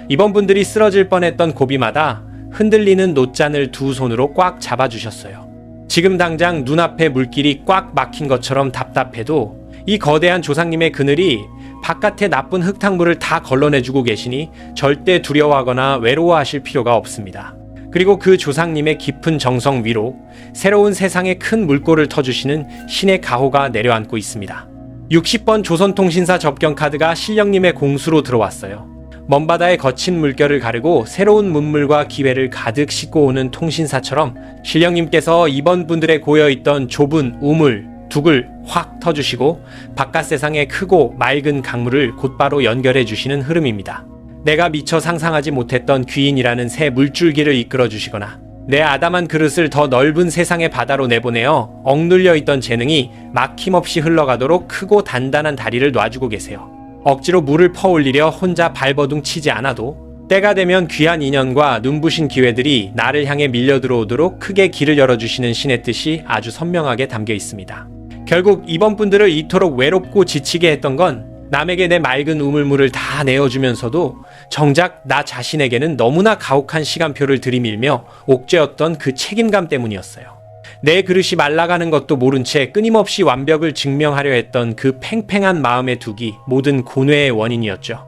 이번 분들이 쓰러질 뻔했던 고비마다 흔들리는 놋잔을 두 손으로 꽉 잡아주셨어요. 지금 당장 눈앞에 물길이 꽉 막힌 것처럼 답답해도 이 거대한 조상님의 그늘이 바깥의 나쁜 흙탕물을 다 걸러내주고 계시니 절대 두려워하거나 외로워하실 필요가 없습니다. 그리고 그 조상님의 깊은 정성 위로 새로운 세상에 큰 물꼬를 터주시는 신의 가호가 내려앉고 있습니다. 60번 조선통신사 접경 카드가 신령님의 공수로 들어왔어요. 먼 바다의 거친 물결을 가르고 새로운 문물과 기회를 가득 싣고 오는 통신사처럼 신령님께서 이번 분들의 고여있던 좁은 우물, 둑을 확 터주시고 바깥 세상의 크고 맑은 강물을 곧바로 연결해 주시는 흐름입니다. 내가 미처 상상하지 못했던 귀인이라는 새 물줄기를 이끌어 주시거나 내 아담한 그릇을 더 넓은 세상의 바다로 내보내어 억눌려 있던 재능이 막힘없이 흘러가도록 크고 단단한 다리를 놔주고 계세요. 억지로 물을 퍼올리려 혼자 발버둥 치지 않아도 때가 되면 귀한 인연과 눈부신 기회들이 나를 향해 밀려 들어오도록 크게 길을 열어주시는 신의 뜻이 아주 선명하게 담겨 있습니다. 결국 이번 분들을 이토록 외롭고 지치게 했던 건 남에게 내 맑은 우물물을 다 내어주면서도 정작 나 자신에게는 너무나 가혹한 시간표를 들이밀며 옥죄었던 그 책임감 때문이었어요. 내 그릇이 말라가는 것도 모른 채 끊임없이 완벽을 증명하려 했던 그 팽팽한 마음의 둑이 모든 고뇌의 원인이었죠.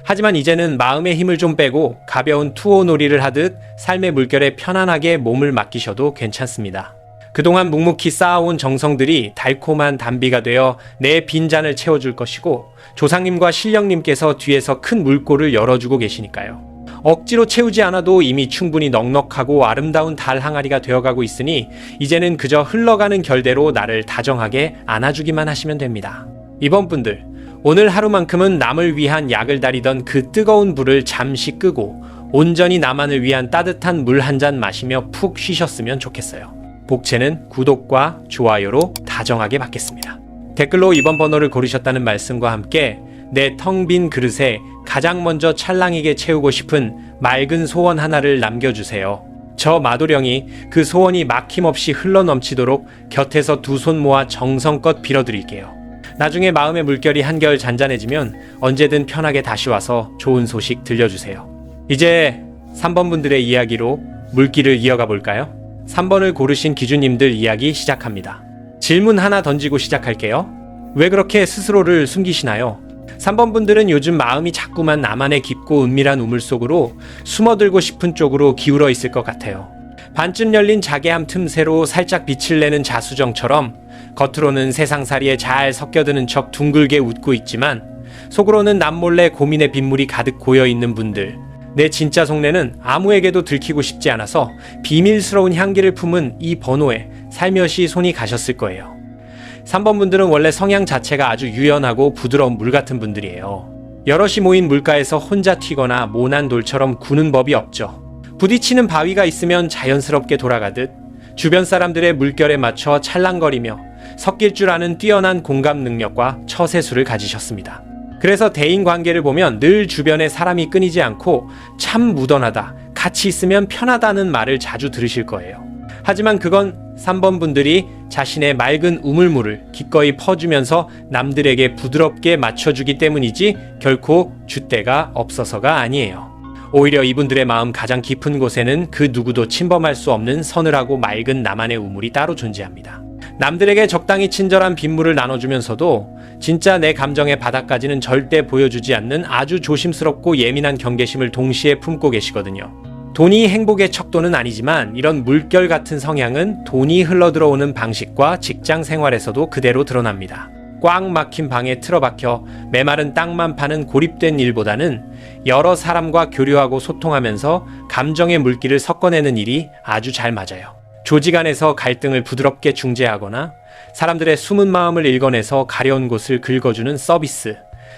하지만 이제는 마음의 힘을 좀 빼고 가벼운 투호놀이를 하듯 삶의 물결에 편안하게 몸을 맡기셔도 괜찮습니다. 그동안 묵묵히 쌓아온 정성들이 달콤한 단비가 되어 내 빈잔을 채워줄 것이고 조상님과 신령님께서 뒤에서 큰 물꼬를 열어주고 계시니까요. 억지로 채우지 않아도 이미 충분히 넉넉하고 아름다운 달 항아리가 되어가고 있으니 이제는 그저 흘러가는 결대로 나를 다정하게 안아주기만 하시면 됩니다. 이번 분들, 오늘 하루만큼은 남을 위한 약을 다리던 그 뜨거운 불을 잠시 끄고 온전히 나만을 위한 따뜻한 물 한 잔 마시며 푹 쉬셨으면 좋겠어요. 복채는 구독과 좋아요로 다정하게 받겠습니다. 댓글로 이번 번호를 고르셨다는 말씀과 함께 내 텅 빈 그릇에 가장 먼저 찰랑이게 채우고 싶은 맑은 소원 하나를 남겨주세요. 저 마도령이 그 소원이 막힘없이 흘러넘치도록 곁에서 두 손 모아 정성껏 빌어드릴게요. 나중에 마음의 물결이 한결 잔잔해지면 언제든 편하게 다시 와서 좋은 소식 들려주세요. 이제 3번 분들의 이야기로 물길을 이어가 볼까요? 3번을 고르신 기주님들 이야기 시작합니다. 질문 하나 던지고 시작할게요. 왜 그렇게 스스로를 숨기시나요? 3번 분들은 요즘 마음이 자꾸만 나만의 깊고 은밀한 우물 속으로 숨어들고 싶은 쪽으로 기울어 있을 것 같아요. 반쯤 열린 자개함 틈새로 살짝 빛을 내는 자수정처럼 겉으로는 세상살이에 잘 섞여드는 척 둥글게 웃고 있지만 속으로는 남몰래 고민의 빗물이 가득 고여있는 분들. 내 진짜 속내는 아무에게도 들키고 싶지 않아서 비밀스러운 향기를 품은 이 번호에 살며시 손이 가셨을 거예요. 3번 분들은 원래 성향 자체가 아주 유연하고 부드러운 물 같은 분들이에요. 여럿이 모인 물가에서 혼자 튀거나 모난 돌처럼 구는 법이 없죠. 부딪히는 바위가 있으면 자연스럽게 돌아가듯 주변 사람들의 물결에 맞춰 찰랑거리며 섞일 줄 아는 뛰어난 공감 능력과 처세술을 가지셨습니다. 그래서 대인관계를 보면 늘 주변에 사람이 끊이지 않고 참 무던하다, 같이 있으면 편하다는 말을 자주 들으실 거예요. 하지만 그건 3번 분들이 자신의 맑은 우물물을 기꺼이 퍼주면서 남들에게 부드럽게 맞춰주기 때문이지 결코 줏대가 없어서가 아니에요. 오히려 이분들의 마음 가장 깊은 곳에는 그 누구도 침범할 수 없는 서늘하고 맑은 나만의 우물이 따로 존재합니다. 남들에게 적당히 친절한 빗물을 나눠주면서도 진짜 내 감정의 바닥까지는 절대 보여주지 않는 아주 조심스럽고 예민한 경계심을 동시에 품고 계시거든요. 돈이 행복의 척도는 아니지만 이런 물결 같은 성향은 돈이 흘러들어오는 방식과 직장 생활에서도 그대로 드러납니다. 꽉 막힌 방에 틀어박혀 메마른 땅만 파는 고립된 일보다는 여러 사람과 교류하고 소통하면서 감정의 물기를 섞어내는 일이 아주 잘 맞아요. 조직 안에서 갈등을 부드럽게 중재하거나 사람들의 숨은 마음을 읽어내서 가려운 곳을 긁어주는 서비스,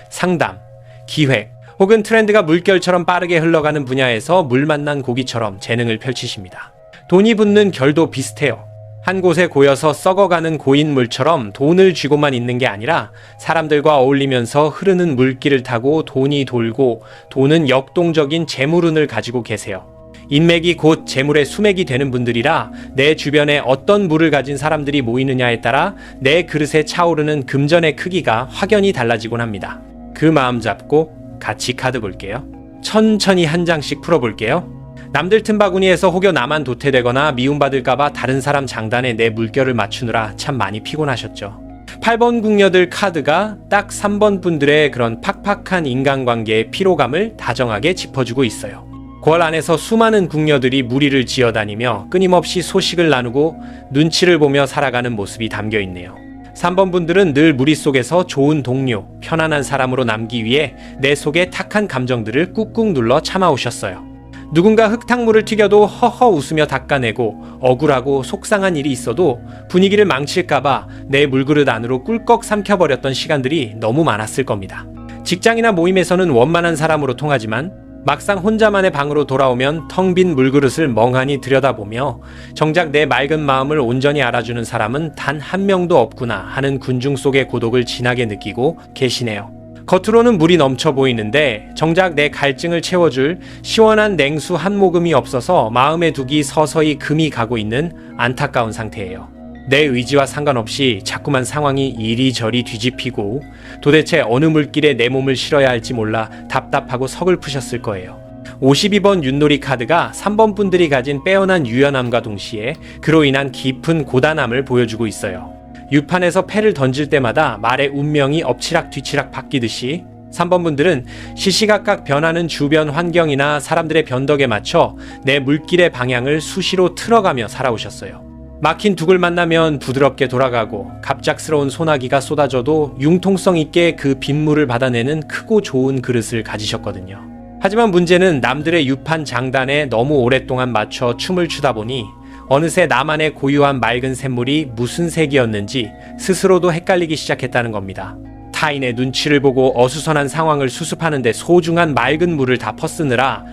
상담, 기획, 혹은 트렌드가 물결처럼 빠르게 흘러가는 분야에서 물 만난 고기처럼 재능을 펼치십니다. 돈이 붙는 결도 비슷해요. 한 곳에 고여서 썩어가는 고인물처럼 돈을 쥐고만 있는 게 아니라 사람들과 어울리면서 흐르는 물길을 타고 돈이 돌고 돈은 역동적인 재물운을 가지고 계세요. 인맥이 곧 재물의 수맥이 되는 분들이라 내 주변에 어떤 물을 가진 사람들이 모이느냐에 따라 내 그릇에 차오르는 금전의 크기가 확연히 달라지곤 합니다. 그 마음 잡고 같이 카드 볼게요. 천천히 한 장씩 풀어볼게요. 남들 틈바구니에서 혹여 나만 도태되거나 미움받을까봐 다른 사람 장단에 내 물결을 맞추느라 참 많이 피곤하셨죠. 8번 궁녀들 카드가 딱 3번 분들의 그런 팍팍한 인간관계의 피로감을 다정하게 짚어주고 있어요. 궐 안에서 수많은 궁녀들이 무리를 지어다니며 끊임없이 소식을 나누고 눈치를 보며 살아가는 모습이 담겨있네요. 3번 분들은 늘 무리 속에서 좋은 동료, 편안한 사람으로 남기 위해 내 속의 탁한 감정들을 꾹꾹 눌러 참아오셨어요. 누군가 흙탕물을 튀겨도 허허 웃으며 닦아내고 억울하고 속상한 일이 있어도 분위기를 망칠까봐 내 물그릇 안으로 꿀꺽 삼켜버렸던 시간들이 너무 많았을 겁니다. 직장이나 모임에서는 원만한 사람으로 통하지만 막상 혼자만의 방으로 돌아오면 텅 빈 물그릇을 멍하니 들여다보며 정작 내 맑은 마음을 온전히 알아주는 사람은 단 한 명도 없구나 하는 군중 속의 고독을 진하게 느끼고 계시네요. 겉으로는 물이 넘쳐 보이는데 정작 내 갈증을 채워줄 시원한 냉수 한 모금이 없어서 마음에 두기 서서히 금이 가고 있는 안타까운 상태예요. 내 의지와 상관없이 자꾸만 상황이 이리저리 뒤집히고 도대체 어느 물길에 내 몸을 실어야 할지 몰라 답답하고 서글프셨을 거예요. 52번 윷놀이 카드가 3번 분들이 가진 빼어난 유연함과 동시에 그로 인한 깊은 고단함을 보여주고 있어요. 유판에서 패를 던질 때마다 말의 운명이 엎치락뒤치락 바뀌듯이 3번 분들은 시시각각 변하는 주변 환경이나 사람들의 변덕에 맞춰 내 물길의 방향을 수시로 틀어가며 살아오셨어요. 막힌 둑을 만나면 부드럽게 돌아가고 갑작스러운 소나기가 쏟아져도 융통성 있게 그 빗물을 받아내는 크고 좋은 그릇을 가지셨거든요. 하지만 문제는 남들의 유판 장단에 너무 오랫동안 맞춰 춤을 추다 보니 어느새 나만의 고유한 맑은 샘물이 무슨 색이었는지 스스로도 헷갈리기 시작했다는 겁니다. 타인의 눈치를 보고 어수선한 상황을 수습하는데 소중한 맑은 물을 다 퍼쓰느라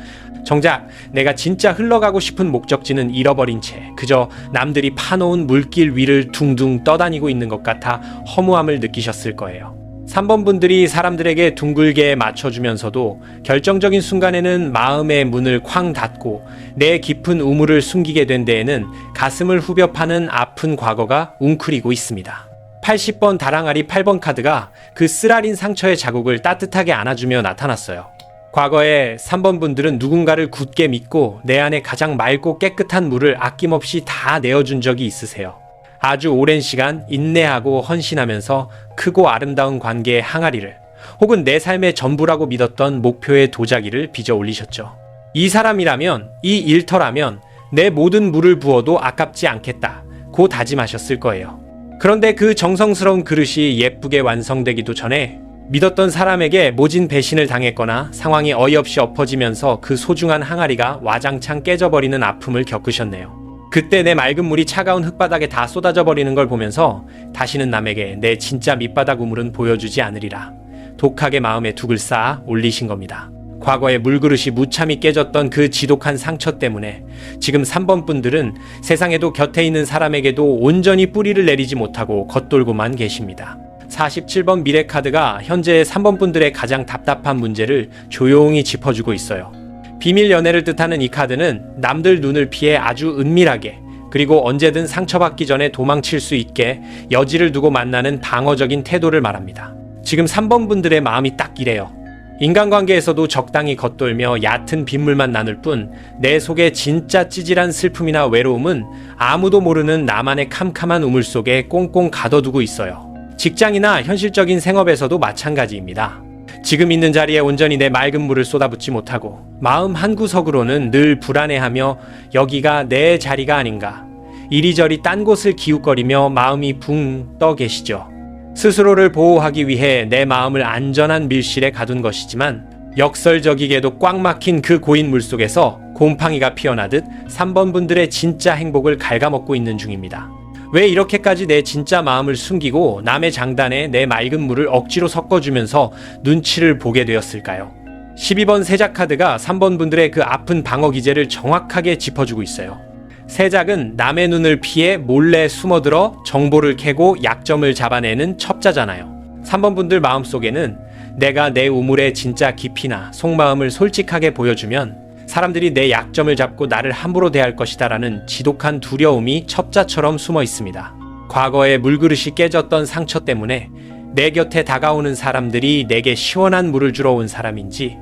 정작 내가 진짜 흘러가고 싶은 목적지는 잃어버린 채 그저 남들이 파놓은 물길 위를 둥둥 떠다니고 있는 것 같아 허무함을 느끼셨을 거예요. 3번 분들이 사람들에게 둥글게 맞춰주면서도 결정적인 순간에는 마음의 문을 쾅 닫고 내 깊은 우물을 숨기게 된 데에는 가슴을 후벼 파는 아픈 과거가 웅크리고 있습니다. 80번 다랑아리 8번 카드가 그 쓰라린 상처의 자국을 따뜻하게 안아주며 나타났어요. 과거에 3번 분들은 누군가를 굳게 믿고 내 안에 가장 맑고 깨끗한 물을 아낌없이 다 내어준 적이 있으세요. 아주 오랜 시간 인내하고 헌신하면서 크고 아름다운 관계의 항아리를 혹은 내 삶의 전부라고 믿었던 목표의 도자기를 빚어 올리셨죠. 이 사람이라면, 이 일터라면 내 모든 물을 부어도 아깝지 않겠다 고 다짐하셨을 거예요. 그런데 그 정성스러운 그릇이 예쁘게 완성되기도 전에 믿었던 사람에게 모진 배신을 당했거나 상황이 어이없이 엎어지면서 그 소중한 항아리가 와장창 깨져버리는 아픔을 겪으셨네요. 그때 내 맑은 물이 차가운 흙바닥에 다 쏟아져 버리는 걸 보면서 다시는 남에게 내 진짜 밑바닥 우물은 보여주지 않으리라 독하게 마음에 둑을 쌓아 올리신 겁니다. 과거에 물그릇이 무참히 깨졌던 그 지독한 상처 때문에 지금 3번 분들은 세상에도 곁에 있는 사람에게도 온전히 뿌리를 내리지 못하고 겉돌고만 계십니다. 47번 미래카드가 현재 3번 분들의 가장 답답한 문제를 조용히 짚어주고 있어요. 비밀 연애를 뜻하는 이 카드는 남들 눈을 피해 아주 은밀하게 그리고 언제든 상처받기 전에 도망칠 수 있게 여지를 두고 만나는 방어적인 태도를 말합니다. 지금 3번 분들의 마음이 딱 이래요. 인간관계에서도 적당히 겉돌며 얕은 빗물만 나눌 뿐 내 속에 진짜 찌질한 슬픔이나 외로움은 아무도 모르는 나만의 캄캄한 우물 속에 꽁꽁 가둬두고 있어요. 직장이나 현실적인 생업에서도 마찬가지입니다. 지금 있는 자리에 온전히 내 맑은 물을 쏟아붓지 못하고 마음 한구석으로는 늘 불안해하며 여기가 내 자리가 아닌가 이리저리 딴 곳을 기웃거리며 마음이 붕 떠 계시죠. 스스로를 보호하기 위해 내 마음을 안전한 밀실에 가둔 것이지만 역설적이게도 꽉 막힌 그 고인 물속에서 곰팡이가 피어나듯 3번 분들의 진짜 행복을 갉아먹고 있는 중입니다. 왜 이렇게까지 내 진짜 마음을 숨기고 남의 장단에 내 맑은 물을 억지로 섞어주면서 눈치를 보게 되었을까요? 12번 세작카드가 3번 분들의 그 아픈 방어 기제를 정확하게 짚어주고 있어요. 세작은 남의 눈을 피해 몰래 숨어들어 정보를 캐고 약점을 잡아내는 첩자잖아요. 3번 분들 마음속에는 내가 내 우물의 진짜 깊이나 속마음을 솔직하게 보여주면 사람들이 내 약점을 잡고 나를 함부로 대할 것이다 라는 지독한 두려움이 첩자처럼 숨어 있습니다. 과거에 물그릇이 깨졌던 상처 때문에 내 곁에 다가오는 사람들이 내게 시원한 물을 주러 온 사람인지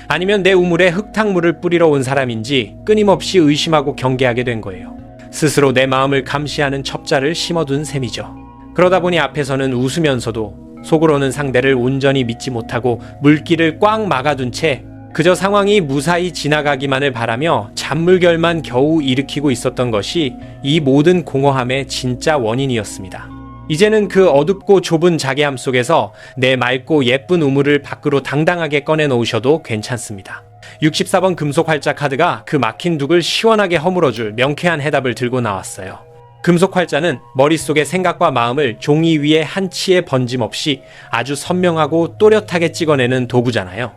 아니면 내 우물에 흙탕물을 뿌리러 온 사람인지 끊임없이 의심하고 경계하게 된 거예요. 스스로 내 마음을 감시하는 첩자를 심어둔 셈이죠. 그러다 보니 앞에서는 웃으면서도 속으로는 상대를 온전히 믿지 못하고 물길을 꽉 막아둔 채 그저 상황이 무사히 지나가기만을 바라며 잔물결만 겨우 일으키고 있었던 것이 이 모든 공허함의 진짜 원인이었습니다. 이제는 그 어둡고 좁은 자기함 속에서 내 맑고 예쁜 우물을 밖으로 당당하게 꺼내놓으셔도 괜찮습니다. 64번 금속 활자 카드가 그 막힌 둑을 시원하게 허물어줄 명쾌한 해답을 들고 나왔어요. 금속 활자는 머릿속의 생각과 마음을 종이 위에 한 치의 번짐 없이 아주 선명하고 또렷하게 찍어내는 도구잖아요.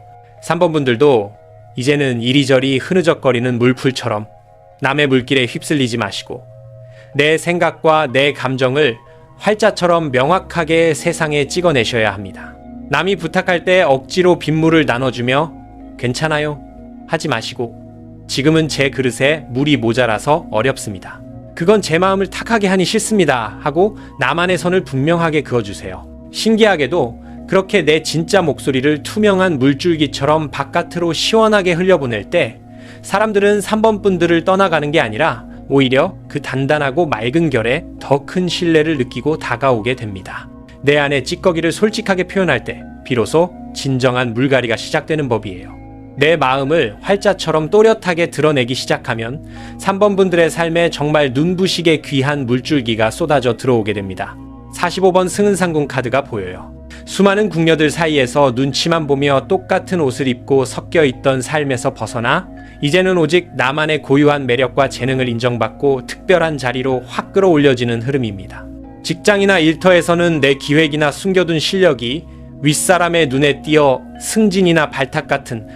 3번 분들도 이제는 이리저리 흐느적거리는 물풀처럼 남의 물길에 휩쓸리지 마시고 내 생각과 내 감정을 활자처럼 명확하게 세상에 찍어내셔야 합니다. 남이 부탁할 때 억지로 빗물을 나눠주며 괜찮아요 하지 마시고 지금은 제 그릇에 물이 모자라서 어렵습니다. 그건 제 마음을 탁하게 하니 싫습니다 하고 나만의 선을 분명하게 그어주세요. 신기하게도 그렇게 내 진짜 목소리를 투명한 물줄기처럼 바깥으로 시원하게 흘려보낼 때 사람들은 3번 분들을 떠나가는 게 아니라 오히려 그 단단하고 맑은 결에 더 큰 신뢰를 느끼고 다가오게 됩니다. 내 안의 찌꺼기를 솔직하게 표현할 때 비로소 진정한 물갈이가 시작되는 법이에요. 내 마음을 활자처럼 또렷하게 드러내기 시작하면 3번 분들의 삶에 정말 눈부시게 귀한 물줄기가 쏟아져 들어오게 됩니다. 45번 승은상궁 카드가 보여요. 수많은 궁녀들 사이에서 눈치만 보며 똑같은 옷을 입고 섞여있던 삶에서 벗어나 이제는 오직 나만의 고유한 매력과 재능을 인정받고 특별한 자리로 확 끌어올려지는 흐름입니다. 직장이나 일터에서는 내 기획이나 숨겨둔 실력이 윗사람의 눈에 띄어 승진이나 발탁 같은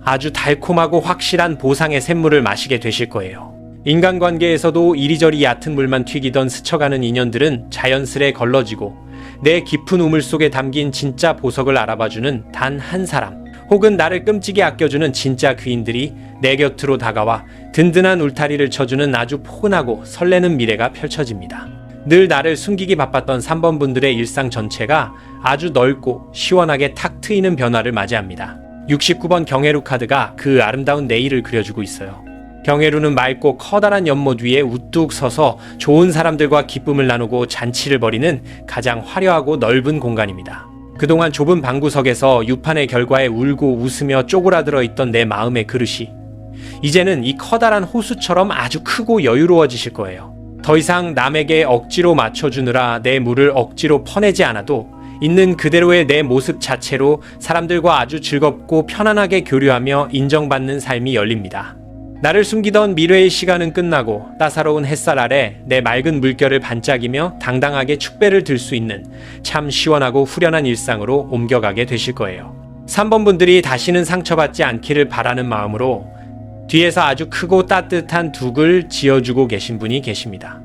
아주 달콤하고 확실한 보상의 샘물을 마시게 되실 거예요. 인간관계에서도 이리저리 얕은 물만 튀기던 스쳐가는 인연들은 자연스레 걸러지고 내 깊은 우물 속에 담긴 진짜 보석을 알아봐주는 단 한 사람, 혹은 나를 끔찍이 아껴주는 진짜 귀인들이 내 곁으로 다가와 든든한 울타리를 쳐주는 아주 포근하고 설레는 미래가 펼쳐집니다. 늘 나를 숨기기 바빴던 3번 분들의 일상 전체가 아주 넓고 시원하게 탁 트이는 변화를 맞이합니다. 69번 경혜루 카드가 그 아름다운 내일을 그려주고 있어요. 경혜루는 맑고 커다란 연못 위에 우뚝 서서 좋은 사람들과 기쁨을 나누고 잔치를 벌이는 가장 화려하고 넓은 공간입니다. 그동안 좁은 방구석에서 유판의 결과에 울고 웃으며 쪼그라들어 있던 내 마음의 그릇이 이제는 이 커다란 호수처럼 아주 크고 여유로워지실 거예요. 더 이상 남에게 억지로 맞춰주느라 내 물을 억지로 퍼내지 않아도 있는 그대로의 내 모습 자체로 사람들과 아주 즐겁고 편안하게 교류하며 인정받는 삶이 열립니다. 나를 숨기던 미래의 시간은 끝나고 따사로운 햇살 아래 내 맑은 물결을 반짝이며 당당하게 축배를 들 수 있는 참 시원하고 후련한 일상으로 옮겨가게 되실 거예요. 3번 분들이 다시는 상처받지 않기를 바라는 마음으로 뒤에서 아주 크고 따뜻한 둑을 지어주고 계신 분이 계십니다.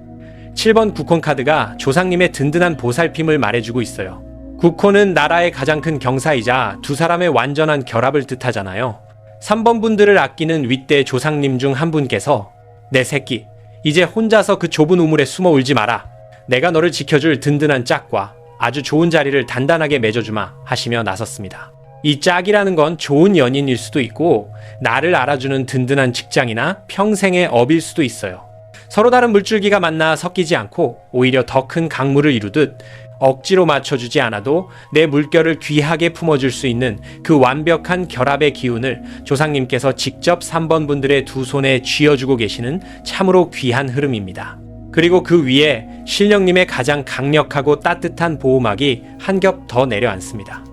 7번 국혼 카드가 조상님의 든든한 보살핌을 말해주고 있어요. 국혼은 나라의 가장 큰 경사이자 두 사람의 완전한 결합을 뜻하잖아요. 3번 분들을 아끼는 윗대 조상님 중 한 분께서 내 새끼, 이제 혼자서 그 좁은 우물에 숨어 울지 마라. 내가 너를 지켜줄 든든한 짝과 아주 좋은 자리를 단단하게 맺어주마 하시며 나섰습니다. 이 짝이라는 건 좋은 연인일 수도 있고 나를 알아주는 든든한 직장이나 평생의 업일 수도 있어요. 서로 다른 물줄기가 만나 섞이지 않고 오히려 더 큰 강물을 이루듯 억지로 맞춰주지 않아도 내 물결을 귀하게 품어줄 수 있는 그 완벽한 결합의 기운을 조상님께서 직접 3번 분들의 두 손에 쥐어주고 계시는 참으로 귀한 흐름입니다. 그리고 그 위에 신령님의 가장 강력하고 따뜻한 보호막이 한 겹 더 내려앉습니다.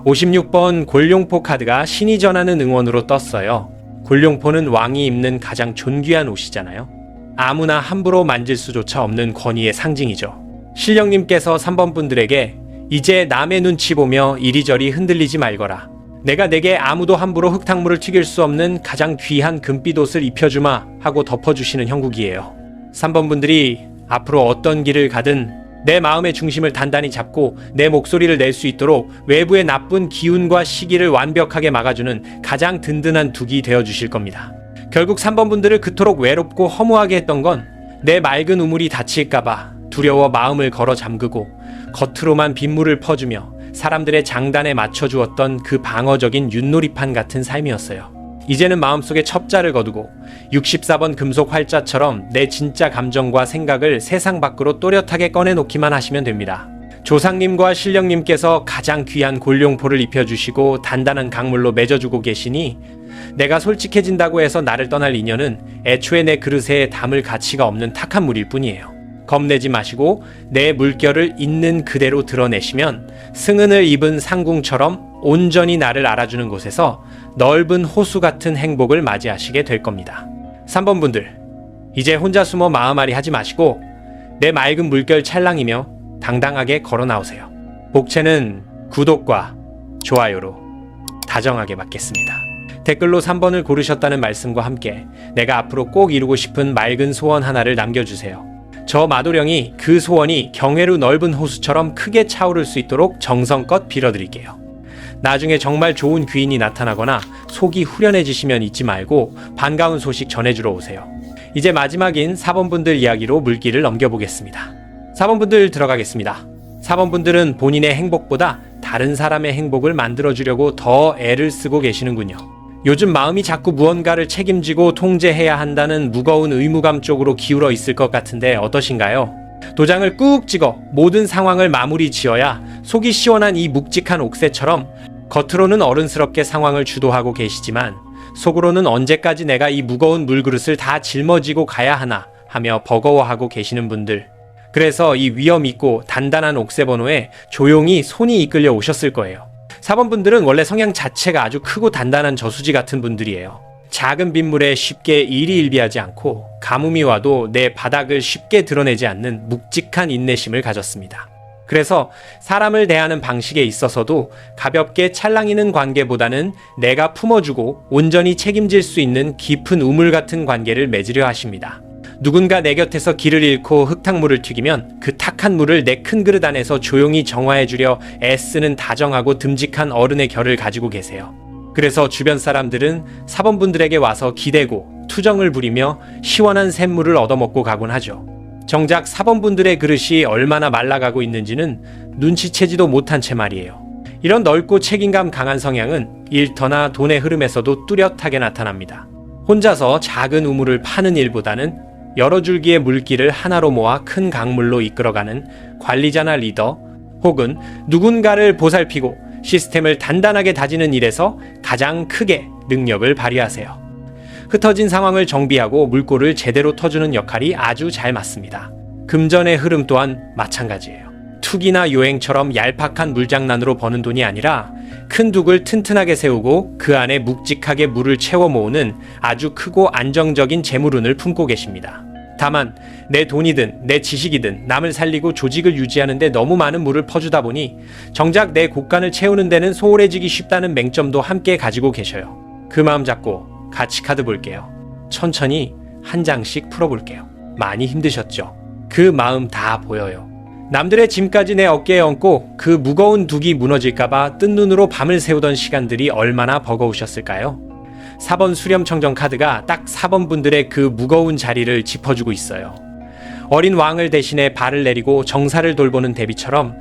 56번 골룡포 카드가 신이 전하는 응원으로 떴어요. 골룡포는 왕이 입는 가장 존귀한 옷이잖아요. 아무나 함부로 만질 수조차 없는 권위의 상징이죠. 신령님께서 3번 분들에게 이제 남의 눈치 보며 이리저리 흔들리지 말거라. 내가 내게 아무도 함부로 흙탕물을 튀길 수 없는 가장 귀한 금빛 옷을 입혀주마 하고 덮어주시는 형국이에요. 3번 분들이 앞으로 어떤 길을 가든 내 마음의 중심을 단단히 잡고 내 목소리를 낼 수 있도록 외부의 나쁜 기운과 시기를 완벽하게 막아주는 가장 든든한 둑이 되어주실 겁니다. 결국 3번 분들을 그토록 외롭고 허무하게 했던 건 내 맑은 우물이 닫힐까봐 두려워 마음을 걸어 잠그고 겉으로만 빗물을 퍼주며 사람들의 장단에 맞춰주었던 그 방어적인 윷놀이판 같은 삶이었어요. 이제는 마음속에 첩자를 거두고 64번 금속 활자처럼 내 진짜 감정과 생각을 세상 밖으로 또렷하게 꺼내놓기만 하시면 됩니다. 조상님과 신령님께서 가장 귀한 골룡포를 입혀주시고 단단한 강물로 맺어주고 계시니 내가 솔직해진다고 해서 나를 떠날 인연은 애초에 내 그릇에 담을 가치가 없는 탁한 물일 뿐이에요. 겁내지 마시고 내 물결을 있는 그대로 드러내시면 승은을 입은 상궁처럼 온전히 나를 알아주는 곳에서 넓은 호수 같은 행복을 맞이하시게 될 겁니다. 3번 분들, 이제 혼자 숨어 마음앓이 하지 마시고 내 맑은 물결 찰랑이며 당당하게 걸어 나오세요. 복채는 구독과 좋아요로 다정하게 받겠습니다. 댓글로 3번을 고르셨다는 말씀과 함께 내가 앞으로 꼭 이루고 싶은 맑은 소원 하나를 남겨주세요. 저 마도령이 그 소원이 경혜루 넓은 호수처럼 크게 차오를 수 있도록 정성껏 빌어드릴게요. 나중에 정말 좋은 귀인이 나타나거나 속이 후련해지시면 잊지 말고 반가운 소식 전해주러 오세요. 이제 마지막인 4번 분들 이야기로 물길을 넘겨보겠습니다. 4번 분들 들어가겠습니다. 4번 분들은 본인의 행복보다 다른 사람의 행복을 만들어주려고 더 애를 쓰고 계시는군요. 요즘 마음이 자꾸 무언가를 책임지고 통제해야 한다는 무거운 의무감 쪽으로 기울어 있을 것 같은데 어떠신가요? 도장을 꾹 찍어 모든 상황을 마무리 지어야 속이 시원한 이 묵직한 옥새처럼 겉으로는 어른스럽게 상황을 주도하고 계시지만 속으로는 언제까지 내가 이 무거운 물그릇을 다 짊어지고 가야 하나 하며 버거워하고 계시는 분들. 그래서 이 위험 있고 단단한 옥새 번호에 조용히 손이 이끌려 오셨을 거예요. 4번 분들은 원래 성향 자체가 아주 크고 단단한 저수지 같은 분들이에요. 작은 빗물에 쉽게 일희일비하지 않고 가뭄이 와도 내 바닥을 쉽게 드러내지 않는 묵직한 인내심을 가졌습니다. 그래서 사람을 대하는 방식에 있어서도 가볍게 찰랑이는 관계보다는 내가 품어주고 온전히 책임질 수 있는 깊은 우물 같은 관계를 맺으려 하십니다. 누군가 내 곁에서 길을 잃고 흙탕물을 튀기면 그 탁한 물을 내 큰 그릇 안에서 조용히 정화해주려 애쓰는 다정하고 듬직한 어른의 결을 가지고 계세요. 그래서 주변 사람들은 사범분들에게 와서 기대고 투정을 부리며 시원한 샘물을 얻어먹고 가곤 하죠. 정작 사범분들의 그릇이 얼마나 말라가고 있는지는 눈치채지도 못한 채 말이에요. 이런 넓고 책임감 강한 성향은 일터나 돈의 흐름에서도 뚜렷하게 나타납니다. 혼자서 작은 우물을 파는 일보다는 여러 줄기의 물길을 하나로 모아 큰 강물로 이끌어가는 관리자나 리더, 혹은 누군가를 보살피고 시스템을 단단하게 다지는 일에서 가장 크게 능력을 발휘하세요. 흩어진 상황을 정비하고 물꼬를 제대로 터주는 역할이 아주 잘 맞습니다. 금전의 흐름 또한 마찬가지예요. 투기나 요행처럼 얄팍한 물장난으로 버는 돈이 아니라 큰 둑을 튼튼하게 세우고 그 안에 묵직하게 물을 채워 모으는 아주 크고 안정적인 재물운을 품고 계십니다. 다만 내 돈이든 내 지식이든 남을 살리고 조직을 유지하는 데 너무 많은 물을 퍼주다 보니 정작 내 곳간을 채우는 데는 소홀해지기 쉽다는 맹점도 함께 가지고 계셔요. 그 마음 잡고 같이 카드 볼게요. 천천히 한 장씩 풀어볼게요. 많이 힘드셨죠? 그 마음 다 보여요. 남들의 짐까지 내 어깨에 얹고 그 무거운 둑이 무너질까봐 뜬 눈으로 밤을 새우던 시간들이 얼마나 버거우셨을까요? 4번 수렴청정 카드가 딱 4번 분들의 그 무거운 자리를 짚어주고 있어요. 어린 왕을 대신해 발을 내리고 정사를 돌보는 대비처럼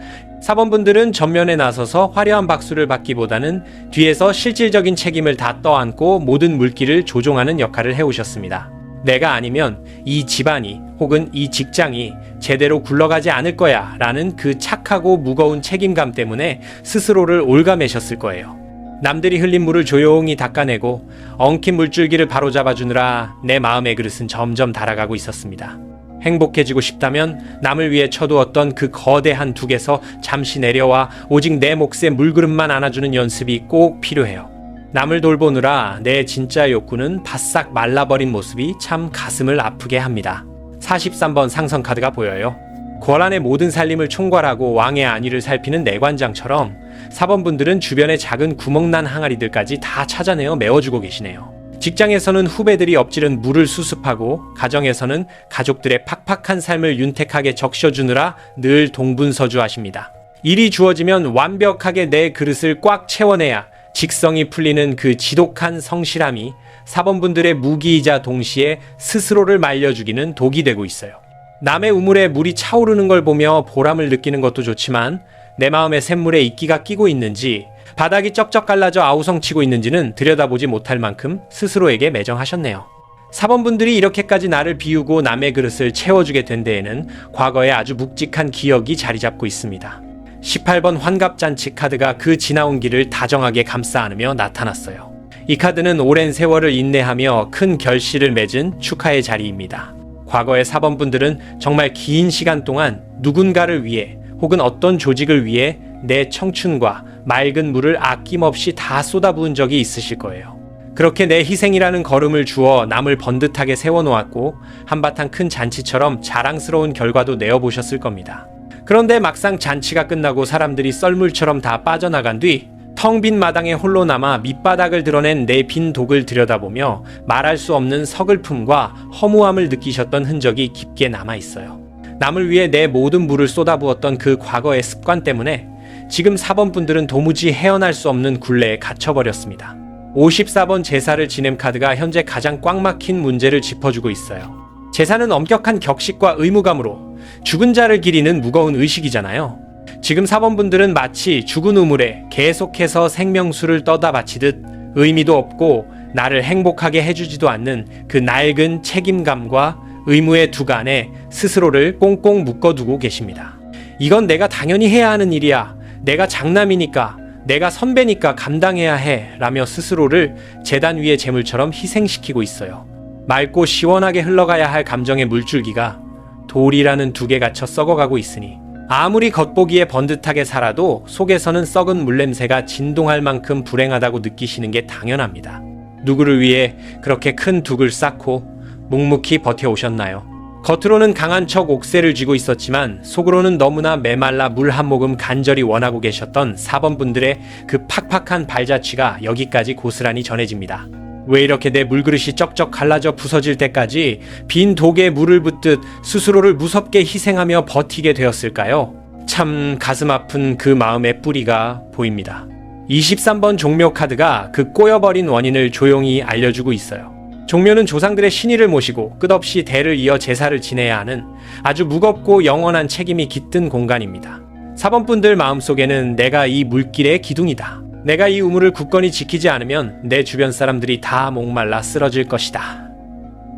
4번 분들은 전면에 나서서 화려한 박수를 받기보다는 뒤에서 실질적인 책임을 다 떠안고 모든 물길을 조종하는 역할을 해오셨습니다. 내가 아니면 이 집안이 혹은 이 직장이 제대로 굴러가지 않을 거야 라는 그 착하고 무거운 책임감 때문에 스스로를 올가매셨을 거예요. 남들이 흘린 물을 조용히 닦아내고 엉킨 물줄기를 바로잡아주느라 내 마음의 그릇은 점점 달아가고 있었습니다. 행복해지고 싶다면 남을 위해 쳐두었던 그 거대한 둑에서 잠시 내려와 오직 내 몫에 물그릇만 안아주는 연습이 꼭 필요해요. 남을 돌보느라 내 진짜 욕구는 바싹 말라버린 모습이 참 가슴을 아프게 합니다. 43번 상성카드가 보여요. 권한의 모든 살림을 총괄하고 왕의 안위를 살피는 내관장처럼 4번분들은 주변의 작은 구멍난 항아리들까지 다 찾아내어 메워주고 계시네요. 직장에서는 후배들이 엎지른 물을 수습하고 가정에서는 가족들의 팍팍한 삶을 윤택하게 적셔주느라 늘 동분서주하십니다. 일이 주어지면 완벽하게 내 그릇을 꽉 채워내야 직성이 풀리는 그 지독한 성실함이 4번분들의 무기이자 동시에 스스로를 말려주기는 독이 되고 있어요. 남의 우물에 물이 차오르는 걸 보며 보람을 느끼는 것도 좋지만 내 마음의 샘물에 이끼가 끼고 있는지 바닥이 쩍쩍 갈라져 아우성치고 있는지는 들여다보지 못할 만큼 스스로에게 매정하셨네요. 4번분들이 이렇게까지 나를 비우고 남의 그릇을 채워주게 된 데에는 과거에 아주 묵직한 기억이 자리 잡고 있습니다. 18번 환갑잔치 카드가 그 지나온 길을 다정하게 감싸 안으며 나타났어요. 이 카드는 오랜 세월을 인내하며 큰 결실을 맺은 축하의 자리입니다. 과거의 4번분들은 정말 긴 시간 동안 누군가를 위해 혹은 어떤 조직을 위해 내 청춘과 맑은 물을 아낌없이 다 쏟아부은 적이 있으실 거예요. 그렇게 내 희생이라는 걸음을 주어 남을 번듯하게 세워놓았고 한바탕 큰 잔치처럼 자랑스러운 결과도 내어보셨을 겁니다. 그런데 막상 잔치가 끝나고 사람들이 썰물처럼 다 빠져나간 뒤 텅 빈 마당에 홀로 남아 밑바닥을 드러낸 내 빈 독을 들여다보며 말할 수 없는 서글픔과 허무함을 느끼셨던 흔적이 깊게 남아있어요. 남을 위해 내 모든 물을 쏟아부었던 그 과거의 습관 때문에 지금 4번 분들은 도무지 헤어날 수 없는 굴레에 갇혀버렸습니다. 54번 제사를 지냄 카드가 현재 가장 꽉 막힌 문제를 짚어주고 있어요. 제사는 엄격한 격식과 의무감으로 죽은 자를 기리는 무거운 의식이잖아요. 지금 4번 분들은 마치 죽은 우물에 계속해서 생명수를 떠다 바치듯 의미도 없고 나를 행복하게 해주지도 않는 그 낡은 책임감과 의무의 두간에 스스로를 꽁꽁 묶어두고 계십니다. 이건 내가 당연히 해야 하는 일이야. 내가 장남이니까, 내가 선배니까 감당해야 해 라며 스스로를 재단 위의 재물처럼 희생시키고 있어요. 맑고 시원하게 흘러가야 할 감정의 물줄기가 돌이라는 둑에 갇혀 썩어가고 있으니 아무리 겉보기에 번듯하게 살아도 속에서는 썩은 물냄새가 진동할 만큼 불행하다고 느끼시는 게 당연합니다. 누구를 위해 그렇게 큰 둑을 쌓고 묵묵히 버텨오셨나요? 겉으로는 강한 척 옥새를 쥐고 있었지만 속으로는 너무나 메말라 물 한 모금 간절히 원하고 계셨던 4번 분들의 그 팍팍한 발자취가 여기까지 고스란히 전해집니다. 왜 이렇게 내 물그릇이 쩍쩍 갈라져 부서질 때까지 빈 독에 물을 붓듯 스스로를 무섭게 희생하며 버티게 되었을까요? 참 가슴 아픈 그 마음의 뿌리가 보입니다. 23번 종묘 카드가 그 꼬여버린 원인을 조용히 알려주고 있어요. 종묘는 조상들의 신의를 모시고 끝없이 대를 이어 제사를 지내야 하는 아주 무겁고 영원한 책임이 깃든 공간입니다. 4번 분들 마음속에는 내가 이 물길의 기둥이다. 내가 이 우물을 굳건히 지키지 않으면 내 주변 사람들이 다 목말라 쓰러질 것이다.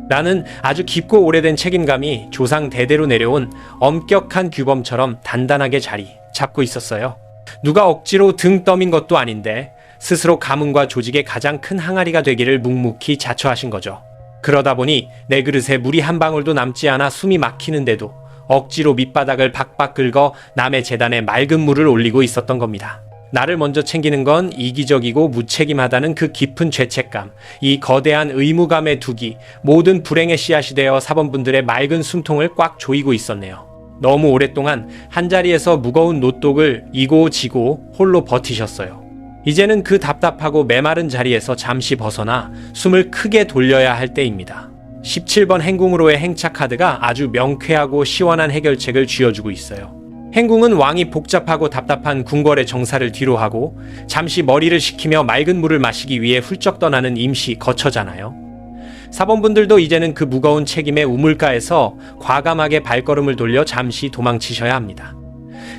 라는 아주 깊고 오래된 책임감이 조상 대대로 내려온 엄격한 규범처럼 단단하게 자리 잡고 있었어요. 누가 억지로 등 떠민 것도 아닌데 스스로 가문과 조직의 가장 큰 항아리가 되기를 묵묵히 자처하신 거죠. 그러다 보니 내 그릇에 물이 한 방울도 남지 않아 숨이 막히는데도 억지로 밑바닥을 박박 긁어 남의 재단에 맑은 물을 올리고 있었던 겁니다. 나를 먼저 챙기는 건 이기적이고 무책임하다는 그 깊은 죄책감, 이 거대한 의무감의 둑이 모든 불행의 씨앗이 되어 사범분들의 맑은 숨통을 꽉 조이고 있었네요. 너무 오랫동안 한자리에서 무거운 노독을 이고 지고 홀로 버티셨어요. 이제는 그 답답하고 메마른 자리에서 잠시 벗어나 숨을 크게 돌려야 할 때입니다. 17번 행궁으로의 행차 카드가 아주 명쾌하고 시원한 해결책을 쥐어주고 있어요. 행궁은 왕이 복잡하고 답답한 궁궐의 정사를 뒤로하고 잠시 머리를 식히며 맑은 물을 마시기 위해 훌쩍 떠나는 임시 거처잖아요. 사범분들도 이제는 그 무거운 책임의 우물가에서 과감하게 발걸음을 돌려 잠시 도망치셔야 합니다.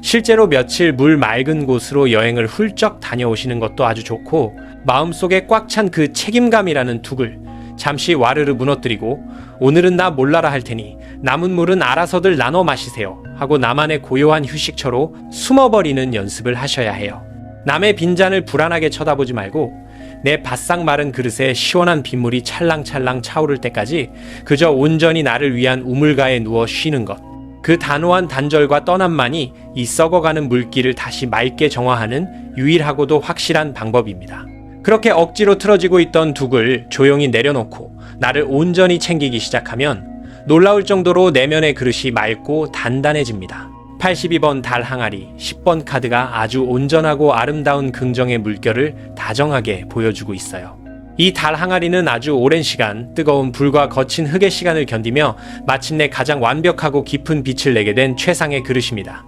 실제로 며칠 물 맑은 곳으로 여행을 훌쩍 다녀오시는 것도 아주 좋고 마음속에 꽉 찬 그 책임감이라는 둑을 잠시 와르르 무너뜨리고 오늘은 나 몰라라 할 테니 남은 물은 알아서들 나눠 마시세요 하고 나만의 고요한 휴식처로 숨어버리는 연습을 하셔야 해요. 남의 빈잔을 불안하게 쳐다보지 말고 내 바싹 마른 그릇에 시원한 빗물이 찰랑찰랑 차오를 때까지 그저 온전히 나를 위한 우물가에 누워 쉬는 것. 그 단호한 단절과 떠남만이 이 썩어가는 물기를 다시 맑게 정화하는 유일하고도 확실한 방법입니다. 그렇게 억지로 틀어지고 있던 둑을 조용히 내려놓고 나를 온전히 챙기기 시작하면 놀라울 정도로 내면의 그릇이 맑고 단단해집니다. 82번 달 항아리, 10번 카드가 아주 온전하고 아름다운 긍정의 물결을 다정하게 보여주고 있어요. 이 달 항아리는 아주 오랜 시간 뜨거운 불과 거친 흙의 시간을 견디며 마침내 가장 완벽하고 깊은 빛을 내게 된 최상의 그릇입니다.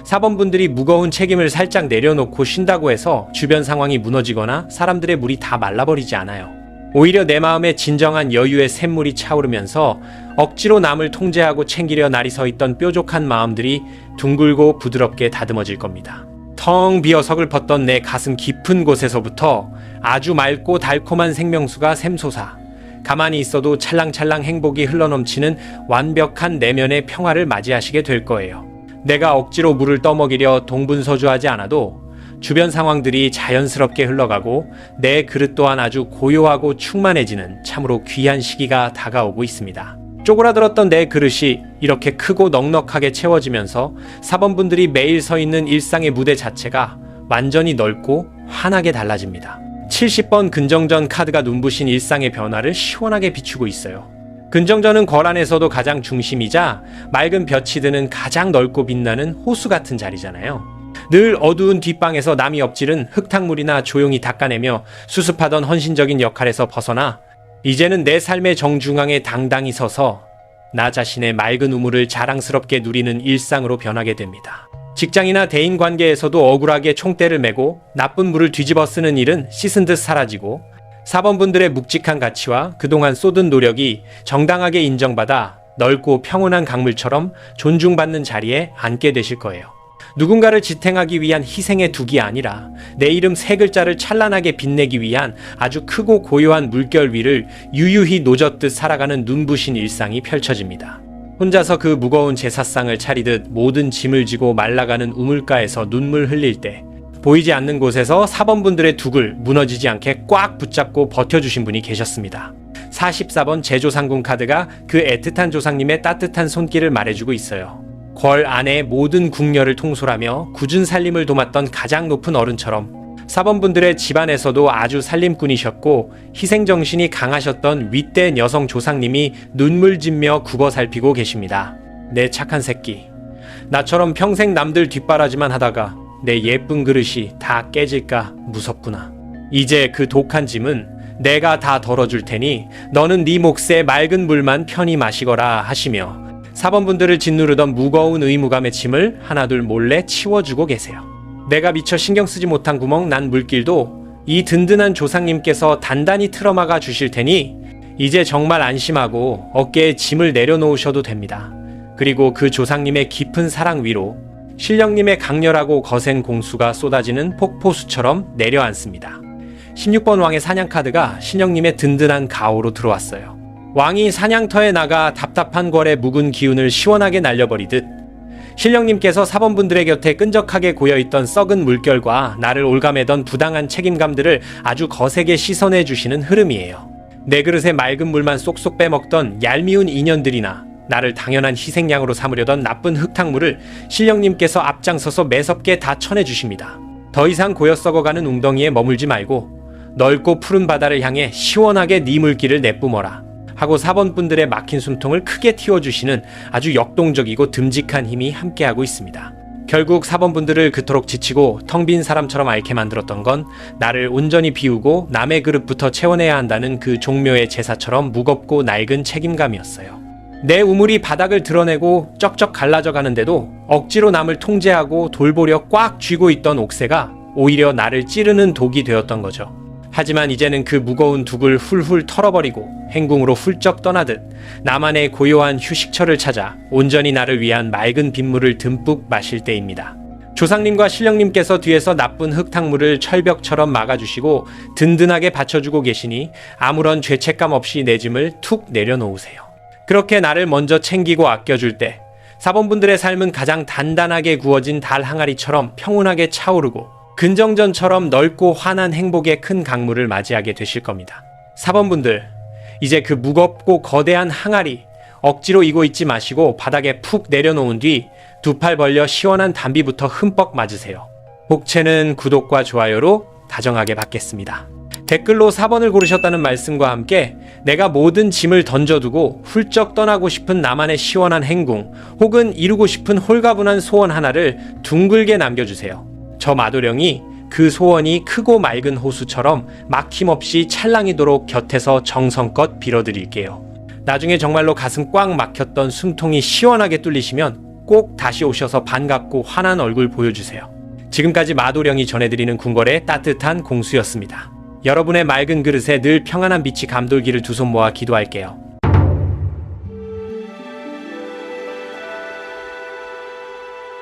사범분들이 무거운 책임을 살짝 내려놓고 쉰다고 해서 주변 상황이 무너지거나 사람들의 물이 다 말라버리지 않아요. 오히려 내 마음에 진정한 여유의 샘물이 차오르면서 억지로 남을 통제하고 챙기려 날이 서 있던 뾰족한 마음들이 둥글고 부드럽게 다듬어질 겁니다. 텅 비어 서글펐던 내 가슴 깊은 곳에서부터 아주 맑고 달콤한 생명수가 샘솟아 가만히 있어도 찰랑찰랑 행복이 흘러넘치는 완벽한 내면의 평화를 맞이하시게 될 거예요. 내가 억지로 물을 떠먹이려 동분서주하지 않아도 주변 상황들이 자연스럽게 흘러가고 내 그릇 또한 아주 고요하고 충만해지는 참으로 귀한 시기가 다가오고 있습니다. 쪼그라들었던 내 그릇이 이렇게 크고 넉넉하게 채워지면서 사범분들이 매일 서 있는 일상의 무대 자체가 완전히 넓고 환하게 달라집니다. 70번 근정전 카드가 눈부신 일상의 변화를 시원하게 비추고 있어요. 근정전은 걸 안에서도 가장 중심이자 맑은 볕이 드는 가장 넓고 빛나는 호수 같은 자리잖아요. 늘 어두운 뒷방에서 남이 엎질은 흙탕물이나 조용히 닦아내며 수습하던 헌신적인 역할에서 벗어나 이제는 내 삶의 정중앙에 당당히 서서 나 자신의 맑은 우물을 자랑스럽게 누리는 일상으로 변하게 됩니다. 직장이나 대인관계에서도 억울하게 총대를 메고 나쁜 물을 뒤집어 쓰는 일은 씻은 듯 사라지고 사범분들의 묵직한 가치와 그동안 쏟은 노력이 정당하게 인정받아 넓고 평온한 강물처럼 존중받는 자리에 앉게 되실 거예요. 누군가를 지탱하기 위한 희생의 둑이 아니라 내 이름 세 글자를 찬란하게 빛내기 위한 아주 크고 고요한 물결 위를 유유히 노젓듯 살아가는 눈부신 일상이 펼쳐집니다. 혼자서 그 무거운 제사상을 차리듯 모든 짐을 지고 말라가는 우물가에서 눈물 흘릴 때 보이지 않는 곳에서 사범분들의 둑을 무너지지 않게 꽉 붙잡고 버텨주신 분이 계셨습니다. 44번 제조상궁 카드가 그 애틋한 조상님의 따뜻한 손길을 말해주고 있어요. 궐 안의 모든 궁녀를 통솔하며 굳은 살림을 도맡던 가장 높은 어른처럼 사범분들의 집안에서도 아주 살림꾼이셨고 희생정신이 강하셨던 윗대 여성 조상님이 눈물 짓며 굽어 살피고 계십니다. 내 착한 새끼. 나처럼 평생 남들 뒷바라지만 하다가 내 예쁜 그릇이 다 깨질까 무섭구나. 이제 그 독한 짐은 내가 다 덜어줄 테니 너는 네 몫에 맑은 물만 편히 마시거라 하시며 사번분들을 짓누르던 무거운 의무감의 짐을 하나둘 몰래 치워주고 계세요. 내가 미처 신경 쓰지 못한 구멍 난 물길도 이 든든한 조상님께서 단단히 틀어막아 주실 테니 이제 정말 안심하고 어깨에 짐을 내려놓으셔도 됩니다. 그리고 그 조상님의 깊은 사랑 위로 신령님의 강렬하고 거센 공수가 쏟아지는 폭포수처럼 내려앉습니다. 16번 왕의 사냥카드가 신령님의 든든한 가호로 들어왔어요. 왕이 사냥터에 나가 답답한 궐의 묵은 기운을 시원하게 날려버리듯 신령님께서 사번분들의 곁에 끈적하게 고여있던 썩은 물결과 나를 올가매던 부당한 책임감들을 아주 거세게 씻어내 주시는 흐름이에요. 내 그릇에 맑은 물만 쏙쏙 빼먹던 얄미운 인연들이나 나를 당연한 희생양으로 삼으려던 나쁜 흙탕물을 신령님께서 앞장서서 매섭게 다 쳐내주십니다. 더 이상 고여 썩어가는 웅덩이에 머물지 말고 넓고 푸른 바다를 향해 시원하게 네 물길을 내뿜어라 하고 사번분들의 막힌 숨통을 크게 틔워주시는 아주 역동적이고 듬직한 힘이 함께하고 있습니다. 결국 사번분들을 그토록 지치고 텅 빈 사람처럼 앓게 만들었던 건 나를 온전히 비우고 남의 그릇부터 채워내야 한다는 그 종묘의 제사처럼 무겁고 낡은 책임감이었어요. 내 우물이 바닥을 드러내고 쩍쩍 갈라져 가는데도 억지로 남을 통제하고 돌보려 꽉 쥐고 있던 옥새가 오히려 나를 찌르는 독이 되었던 거죠. 하지만 이제는 그 무거운 둑을 훌훌 털어버리고 행궁으로 훌쩍 떠나듯 나만의 고요한 휴식처를 찾아 온전히 나를 위한 맑은 빗물을 듬뿍 마실 때입니다. 조상님과 신령님께서 뒤에서 나쁜 흙탕물을 철벽처럼 막아주시고 든든하게 받쳐주고 계시니 아무런 죄책감 없이 내 짐을 툭 내려놓으세요. 그렇게 나를 먼저 챙기고 아껴줄 때 사번분들의 삶은 가장 단단하게 구워진 달 항아리처럼 평온하게 차오르고 근정전처럼 넓고 환한 행복의 큰 강물을 맞이하게 되실 겁니다. 사번분들, 이제 그 무겁고 거대한 항아리 억지로 이고 있지 마시고 바닥에 푹 내려놓은 뒤 두 팔 벌려 시원한 담비부터 흠뻑 맞으세요. 복채는 구독과 좋아요로 다정하게 받겠습니다. 댓글로 4번을 고르셨다는 말씀과 함께 내가 모든 짐을 던져두고 훌쩍 떠나고 싶은 나만의 시원한 행궁 혹은 이루고 싶은 홀가분한 소원 하나를 둥글게 남겨주세요. 저 마도령이 그 소원이 크고 맑은 호수처럼 막힘없이 찰랑이도록 곁에서 정성껏 빌어드릴게요. 나중에 정말로 가슴 꽉 막혔던 숨통이 시원하게 뚫리시면 꼭 다시 오셔서 반갑고 환한 얼굴 보여주세요. 지금까지 마도령이 전해드리는 궁궐의 따뜻한 공수였습니다. 여러분의 맑은 그릇에 늘 평안한 빛이 감돌기를 두 손 모아 기도할게요.